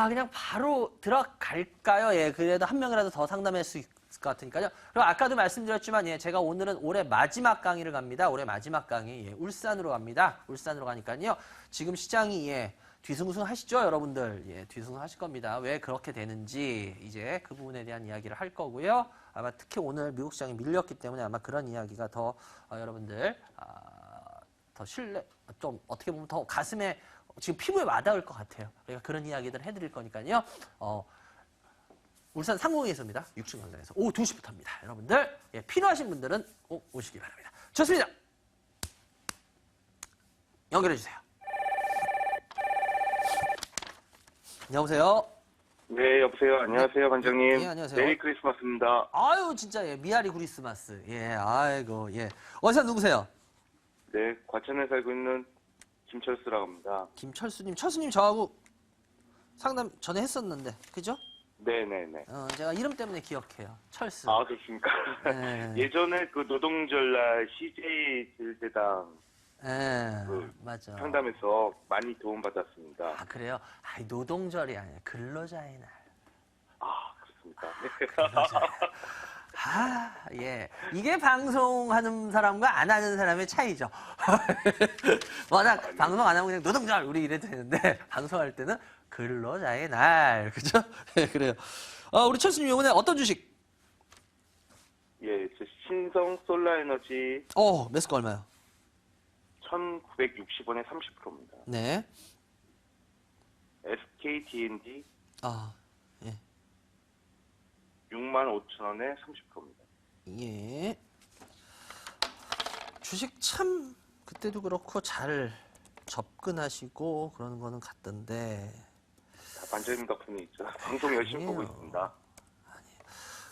그냥 바로 들어갈까요? 예. 그래도 한 명이라도 더 상담할 수 있을 것 같으니까요. 그리고 아까도 말씀드렸지만, 예. 제가 오늘은 올해 마지막 강의를 갑니다. 올해 마지막 강의. 예. 울산으로 갑니다. 울산으로 가니까요. 지금 시장이, 예. 뒤숭숭 하시죠, 여러분들? 예. 뒤숭숭 하실 겁니다. 왜 그렇게 되는지, 이제 그 부분에 대한 이야기를 할 거고요. 아마 특히 오늘 미국 시장이 밀렸기 때문에 아마 그런 이야기가 더 여러분들 더 좀 어떻게 보면 더 가슴에 지금 피부에 와닿을 것 같아요. 그러니까 그런 이야기들 해드릴 거니까요. 울산 상공에서입니다. 6층 관장에서 오후 2시부터입니다. 여러분들 예, 필요하신 분들은 꼭 오시기 바랍니다. 좋습니다. 연결해 주세요. 여보세요. 네, 여보세요. 안녕하세요, 관장님. 예, 안녕하세요. 메리 크리스마스입니다. 아유, 진짜, 예, 미아리 크리스마스. 예, 아이고, 예. 어디서 누구세요? 네, 과천에 살고 있는 김철수라고 합니다. 김철수님. 철수님 저하고 상담 전에 했었는데, 그죠? 네네네. 제가 이름 때문에 기억해요. 철수. 아, 그렇습니까? 네. 예전에 그 노동절날 CJ 제일제당 맞아. 상담에서 많이 도움받았습니다. 아, 그래요? 노동절이 아니라 근로자의 날. 아, 그렇습니까? 근로자의 날. 예. 이게 방송하는 사람과 안 하는 사람의 차이죠. 워낙 방송 안 하면 그냥 노동절 우리 이래도 되는데 방송할 때는 근로자의 날. 그죠? 네, 그래요. 우리 철수님 이번에 어떤 주식? 예, 저 신성 솔라에너지 매수가 얼마요? 1960원에 30%입니다. 네. SKT&D 예. 65,000원에 30%입니다. 예. 주식 참 그때도 그렇고 잘 접근하시고 그러는 거는 같던데. 다 반장님 덕분에 있죠. 방송 열심히 보고 아니에요. 있습니다.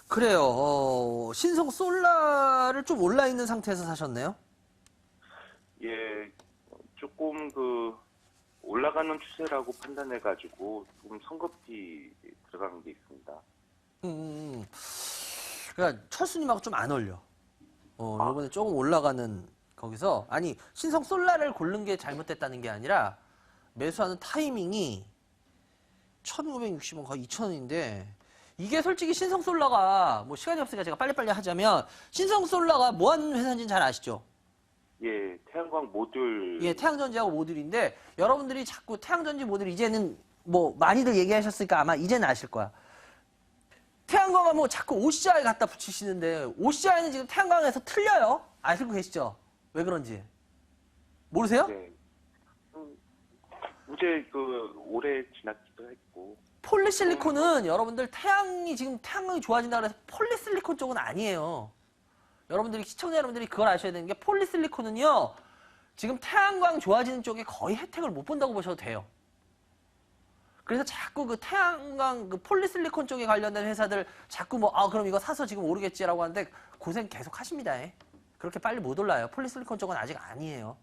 그래요. 신성 솔라를 좀 올라 있는 상태에서 사셨네요. 예, 조금 올라가는 추세라고 판단해가지고 조금 성급히 들어간 게 있습니다. 그러니까 철수님하고 좀 안 어울려. 이번에 조금 올라가는 거기서 신성 솔라를 고른 게 잘못됐다는 게 아니라 매수하는 타이밍이 1,560원 거의 2,000원인데 이게 솔직히 신성 솔라가 뭐 시간이 없으니까 제가 빨리빨리 하자면 신성 솔라가 뭐 하는 회사인지는 잘 아시죠? 예, 태양광 모듈. 예, 태양전지하고 모듈인데 여러분들이 자꾸 태양전지 모듈 이제는 뭐 많이들 얘기하셨으니까 아마 이제는 아실 거야. 태양광은 뭐 자꾸 OCI 갖다 붙이시는데 OCI는 지금 태양광에서 틀려요. 아시고 계시죠? 왜 그런지. 모르세요? 네. 이제 올해 지났기도 했고. 폴리실리콘은 여러분들 지금 태양광이 좋아진다 그래서 폴리실리콘 쪽은 아니에요. 여러분들이 시청자 여러분들이 그걸 아셔야 되는 게 폴리실리콘은요. 지금 태양광 좋아지는 쪽에 거의 혜택을 못 본다고 보셔도 돼요. 그래서 자꾸 그 태양광 그 폴리실리콘 쪽에 관련된 회사들 자꾸 그럼 이거 사서 지금 오르겠지라고 하는데 고생 계속 하십니다. 그렇게 빨리 못 올라요. 폴리실리콘 쪽은 아직 아니에요.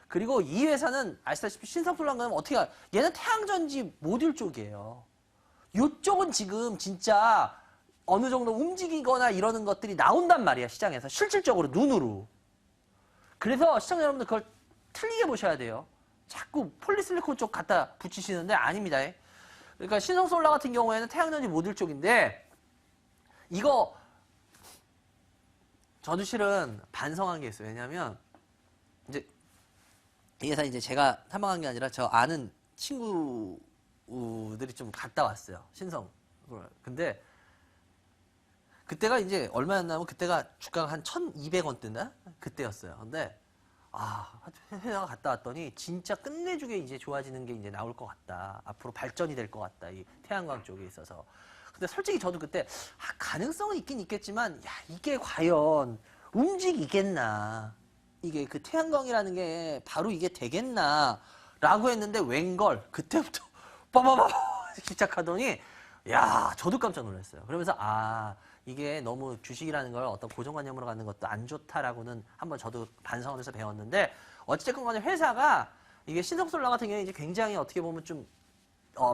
그리고 이 회사는 아시다시피 신성솔랑은 어떻게 얘는 태양전지 모듈 쪽이에요. 이쪽은 지금 진짜 어느 정도 움직이거나 이러는 것들이 나온단 말이야. 시장에서 실질적으로 눈으로. 그래서 시청자 여러분들 그걸 틀리게 보셔야 돼요. 자꾸 폴리실리콘 쪽 갖다 붙이시는데 아닙니다. 그러니까 신성솔라 같은 경우에는 태양전지 모듈 쪽인데 이거 저도 실은 반성한 게 있어요. 왜냐면 이제 이 회사 이제 제가 탐방한 게 아니라 저 아는 친구들이 좀 갔다 왔어요. 신성. 근데 그때가 이제 얼마였냐면 그때가 주가가 한 1,200원대인가? 그때였어요. 근데 회사가 갔다 왔더니 진짜 끝내주게 이제 좋아지는 게 이제 나올 것 같다. 앞으로 발전이 될 것 같다. 이 태양광 쪽에 있어서. 근데 솔직히 저도 그때 가능성은 있긴 있겠지만 이게 과연 움직이겠나. 이게 그 태양광이라는 게 바로 이게 되겠나 라고 했는데 웬걸 그때부터 빠바바 시작하더니 저도 깜짝 놀랐어요. 그러면서 이게 너무 주식이라는 걸 어떤 고정관념으로 갖는 것도 안 좋다라고는 한번 저도 반성을 해서 배웠는데 어찌됐건 간에 회사가 이게 신성솔라 같은 경우에 이제 굉장히 어떻게 보면 좀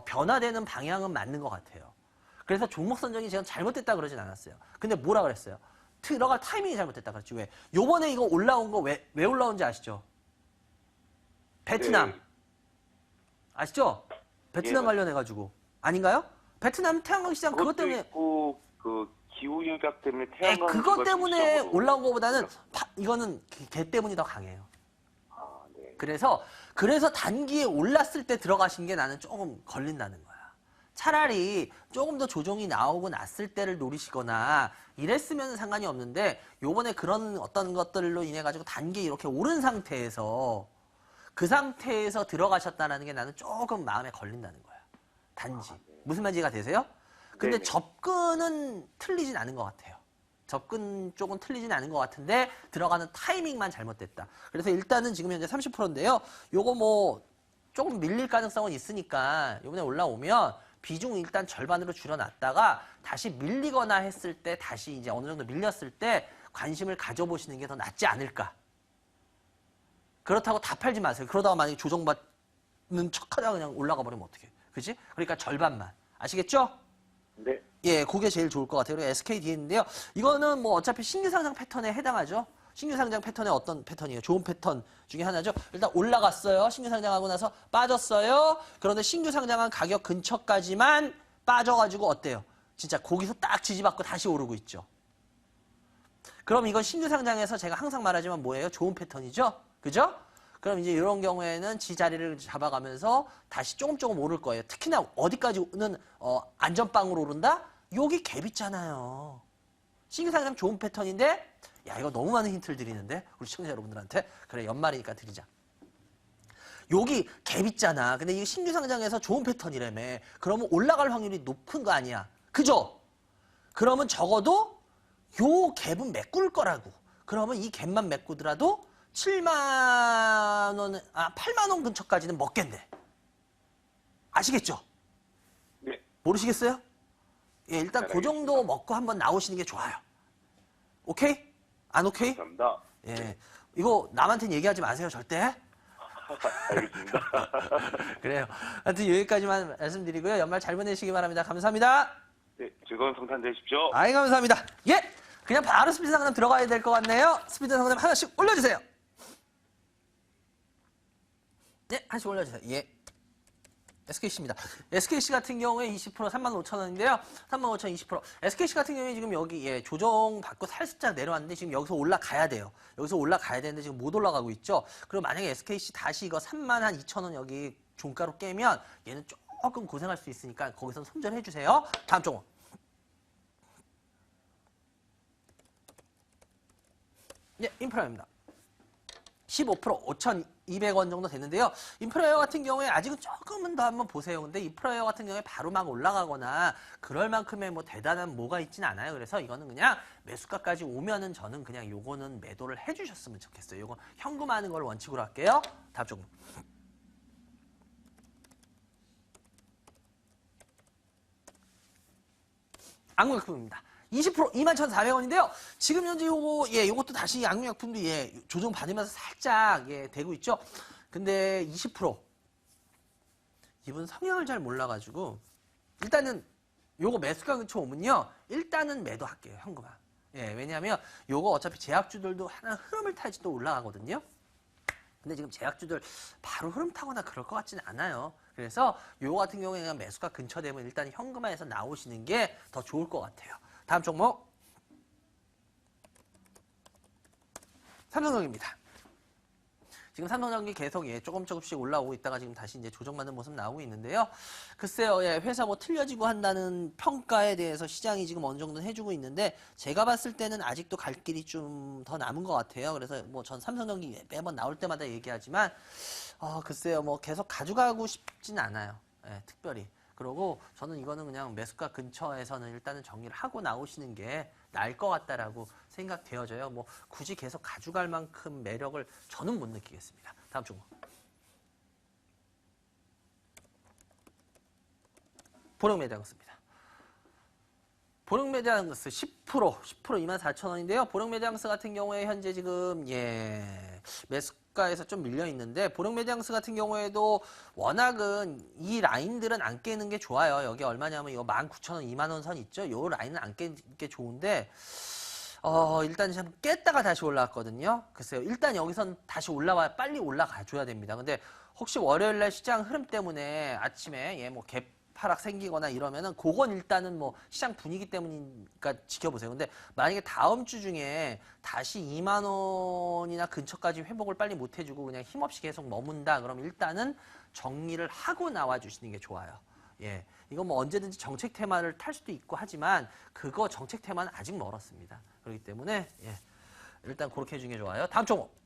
변화되는 방향은 맞는 것 같아요. 그래서 종목 선정이 제가 잘못됐다 그러진 않았어요. 근데 뭐라 그랬어요? 들어갈 타이밍이 잘못됐다 그랬지. 왜? 요번에 이거 올라온 거 왜 올라온지 아시죠? 베트남. 네. 아시죠? 베트남 예, 관련해가지고. 아닌가요? 베트남 태양광 시장 그것 그것도 때문에. 있고 기후 유작 때문에 태양광. 그것 때문에 올라온 것보다는 이거는 걔 때문이 더 강해요. 네. 그래서 단기에 올랐을 때 들어가신 게 나는 조금 걸린다는 거야. 차라리 조금 더 조정이 나오고 났을 때를 노리시거나 이랬으면 상관이 없는데 요번에 그런 어떤 것들로 인해 가지고 단기에 이렇게 오른 상태에서 그 상태에서 들어가셨다는 게 나는 조금 마음에 걸린다는 거야. 단지. 무슨 말인지 이해가 되세요? 근데 네네. 접근은 틀리진 않은 것 같아요. 접근 쪽은 틀리진 않은 것 같은데 들어가는 타이밍만 잘못됐다. 그래서 일단은 지금 현재 30%인데요. 요거 뭐 조금 밀릴 가능성은 있으니까 요번에 올라오면 비중 일단 절반으로 줄여놨다가 다시 밀리거나 했을 때 다시 이제 어느 정도 밀렸을 때 관심을 가져보시는 게 더 낫지 않을까. 그렇다고 다 팔지 마세요. 그러다가 만약에 조정받는 척하다가 그냥 올라가 버리면 어떡해. 그치? 그러니까 절반만. 아시겠죠? 네. 예, 그게 제일 좋을 것 같아요. 그리고 SKD인데요. 이거는 뭐 어차피 신규 상장 패턴에 해당하죠. 신규 상장 패턴의 어떤 패턴이에요? 좋은 패턴 중에 하나죠. 일단 올라갔어요. 신규 상장하고 나서 빠졌어요. 그런데 신규 상장한 가격 근처까지만 빠져가지고 어때요? 진짜 거기서 딱 지지받고 다시 오르고 있죠. 그럼 이건 신규 상장에서 제가 항상 말하지만 뭐예요? 좋은 패턴이죠? 그죠? 그럼 이제 이런 경우에는 지자리를 잡아가면서 다시 조금 오를 거예요. 특히나 어디까지는 안전빵으로 오른다? 여기 갭 있잖아요. 신규 상장 좋은 패턴인데 이거 너무 많은 힌트를 드리는데 우리 시청자 여러분들한테 그래 연말이니까 드리자. 여기 갭 있잖아. 근데 이 신규 상장에서 좋은 패턴이라며. 그러면 올라갈 확률이 높은 거 아니야. 그죠? 그러면 적어도 요 갭은 메꿀 거라고. 그러면 이 갭만 메꾸더라도 7만 원, 8만 원 근처까지는 먹겠네. 아시겠죠? 네. 모르시겠어요? 예, 일단 그 정도 먹고 한번 나오시는 게 좋아요. 오케이? 안 오케이? 감사합니다. 예. 이거 남한테는 얘기하지 마세요, 절대. 알겠습니다. 그래요. 하여튼 여기까지만 말씀드리고요. 연말 잘 보내시기 바랍니다. 감사합니다. 네, 즐거운 성탄 되십시오. 아이, 감사합니다. 예! 그냥 바로 스피드 상담 들어가야 될 것 같네요. 스피드 상담 하나씩 올려주세요. 네, 하나씩 올려주세요. 예. SKC입니다. SKC 같은 경우에 20% 35,000원인데요. 35,000원 20%. SKC 같은 경우에 지금 여기 예, 조정 받고 살짝 내려왔는데 지금 여기서 올라가야 돼요. 여기서 올라가야 되는데 지금 못 올라가고 있죠. 그리고 만약에 SKC 다시 이거 32,000원 여기 종가로 깨면 얘는 조금 고생할 수 있으니까 거기서 손절해 주세요. 다음 종목. 예, 인프라입니다. 15% 5,200원 정도 됐는데요. 인프라웨어 같은 경우에 아직은 조금은 더 한번 보세요. 근데 인프라웨어 같은 경우에 바로 막 올라가거나 그럴 만큼의 뭐 대단한 뭐가 있진 않아요. 그래서 이거는 그냥 매수가까지 오면은 저는 그냥 요거는 매도를 해주셨으면 좋겠어요. 요거 현금하는 걸 원칙으로 할게요. 다음 종목. 악무약품입니다. 20% 21,400원인데요. 지금 현재 요거 예, 요것도 다시 약물약품도 예, 조정 받으면서 살짝 예, 되고 있죠. 근데 20% 이분 성향을 잘 몰라가지고 일단은 요거 매수가 근처 오면요, 일단은 매도할게요. 현금화. 예, 왜냐하면 요거 어차피 제약주들도 하나 흐름을 타야지 또 올라가거든요. 근데 지금 제약주들 바로 흐름 타거나 그럴 것 같지는 않아요. 그래서 요거 같은 경우에 그냥 매수가 근처 되면 일단 현금화해서 나오시는 게 더 좋을 것 같아요. 다음 종목. 삼성전기입니다. 지금 삼성전기 계속 예, 조금씩 올라오고 있다가 지금 다시 이제 조정받는 모습 나오고 있는데요. 글쎄요, 예, 회사 뭐 틀려지고 한다는 평가에 대해서 시장이 지금 어느 정도 해주고 있는데 제가 봤을 때는 아직도 갈 길이 좀 더 남은 것 같아요. 그래서 뭐 전 삼성전기 매번 나올 때마다 얘기하지만 글쎄요, 뭐 계속 가져가고 싶진 않아요. 예, 특별히. 그리고 저는 이거는 그냥 매수가 근처에서는 일단은 정리를 하고 나오시는 게 나을 것 같다라고 생각되어져요. 뭐 굳이 계속 가져갈 만큼 매력을 저는 못 느끼겠습니다. 다음 종목. 보령메디앙스입니다. 보령메디앙스 10% 24,000원인데요. 보령메디앙스 같은 경우에 현재 지금 예, 매수가에서 좀 밀려 있는데 보령메디앙스 같은 경우에도 워낙은 이 라인들은 안 깨는 게 좋아요. 여기 얼마냐면 이거 19,000원, 2만원 선 있죠. 이 라인은 안 깨는 게 좋은데 일단 좀 깼다가 다시 올라왔거든요. 글쎄요. 일단 여기선 다시 빨리 올라가 줘야 됩니다. 근데 혹시 월요일날 시장 흐름 때문에 아침에 예, 뭐 하락 생기거나 이러면은 그건 일단은 뭐 시장 분위기 때문이니까 지켜보세요. 근데 만약에 다음 주 중에 다시 2만 원이나 근처까지 회복을 빨리 못 해주고 그냥 힘없이 계속 머문다 그러면 일단은 정리를 하고 나와 주시는 게 좋아요. 예, 이건 뭐 언제든지 정책 테마를 탈 수도 있고 하지만 그거 정책 테마는 아직 멀었습니다. 그렇기 때문에 예, 일단 그렇게 해주는 게 좋아요. 다음 종목.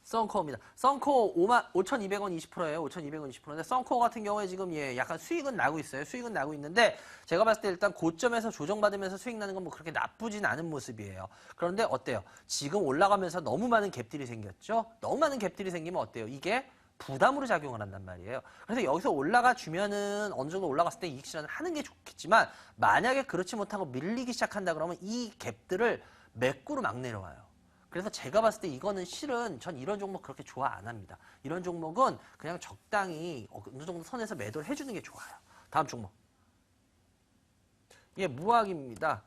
썬코어입니다. 썬코어 5,200원 20%예요. 5,200원 20%인데 썬코어 같은 경우에 지금 예, 약간 수익은 나고 있어요. 수익은 나고 있는데 제가 봤을 때 일단 고점에서 조정받으면서 수익 나는 건 뭐 그렇게 나쁘진 않은 모습이에요. 그런데 어때요? 지금 올라가면서 너무 많은 갭들이 생겼죠? 너무 많은 갭들이 생기면 어때요? 이게 부담으로 작용을 한단 말이에요. 그래서 여기서 올라가 주면은 어느 정도 올라갔을 때 이익 실현을 하는 게 좋겠지만 만약에 그렇지 못하고 밀리기 시작한다 그러면 이 갭들을 매꾸로 막 내려와요. 그래서 제가 봤을 때 이거는 실은 전 이런 종목 그렇게 좋아 안 합니다. 이런 종목은 그냥 적당히 어느 정도 선에서 매도를 해주는 게 좋아요. 다음 종목. 예, 무학입니다.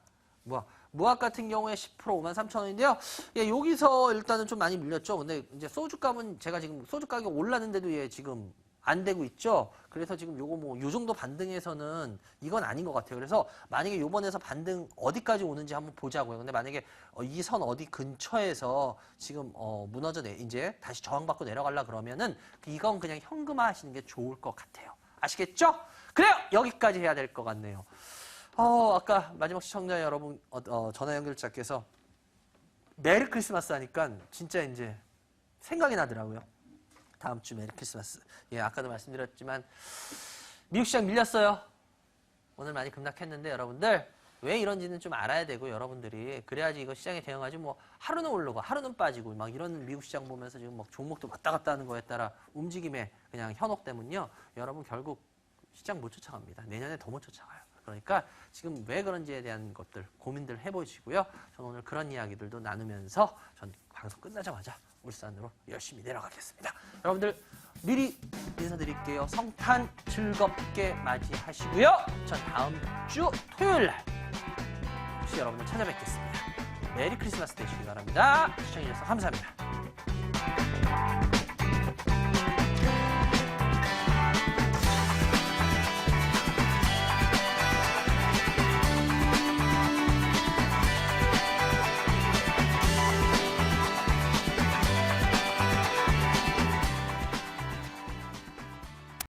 무학 같은 경우에 10% 53,000원인데요. 예, 여기서 일단은 좀 많이 밀렸죠. 근데 이제 소주값은 제가 지금 소주 가격 올랐는데도 예, 지금 안 되고 있죠. 그래서 지금 요거 뭐 요 정도 반등에서는 이건 아닌 것 같아요. 그래서 만약에 요번에서 반등 어디까지 오는지 한번 보자고요. 근데 만약에 이 선 어디 근처에서 지금 무너져 이제 다시 저항받고 내려가려 그러면은 이건 그냥 현금화 하시는 게 좋을 것 같아요. 아시겠죠? 그래요. 여기까지 해야 될 것 같네요. 아까 마지막 시청자 여러분 전화 연결자께서 메리 크리스마스 하니까 진짜 이제 생각이 나더라고요. 다음 주 메리 크리스마스. 예, 아까도 말씀드렸지만 미국 시장 밀렸어요. 오늘 많이 급락했는데 여러분들 왜 이런지는 좀 알아야 되고 여러분들이 그래야지 이거 시장에 대응하지 뭐 하루는 오르고 하루는 빠지고 막 이런 미국 시장 보면서 지금 막 종목도 왔다 갔다 하는 거에 따라 움직임에 그냥 현혹되면요. 여러분 결국 시장 못 쫓아갑니다. 내년에 더 못 쫓아가요. 그러니까 지금 왜 그런지에 대한 것들 고민들 해보시고요. 저는 오늘 그런 이야기들도 나누면서 전 방송 끝나자마자 울산으로 열심히 내려가겠습니다. 여러분들 미리 인사드릴게요. 성탄 즐겁게 맞이하시고요. 전 다음 주 토요일날 혹시 여러분들 찾아뵙겠습니다. 메리 크리스마스 되시기 바랍니다. 시청해주셔서 감사합니다.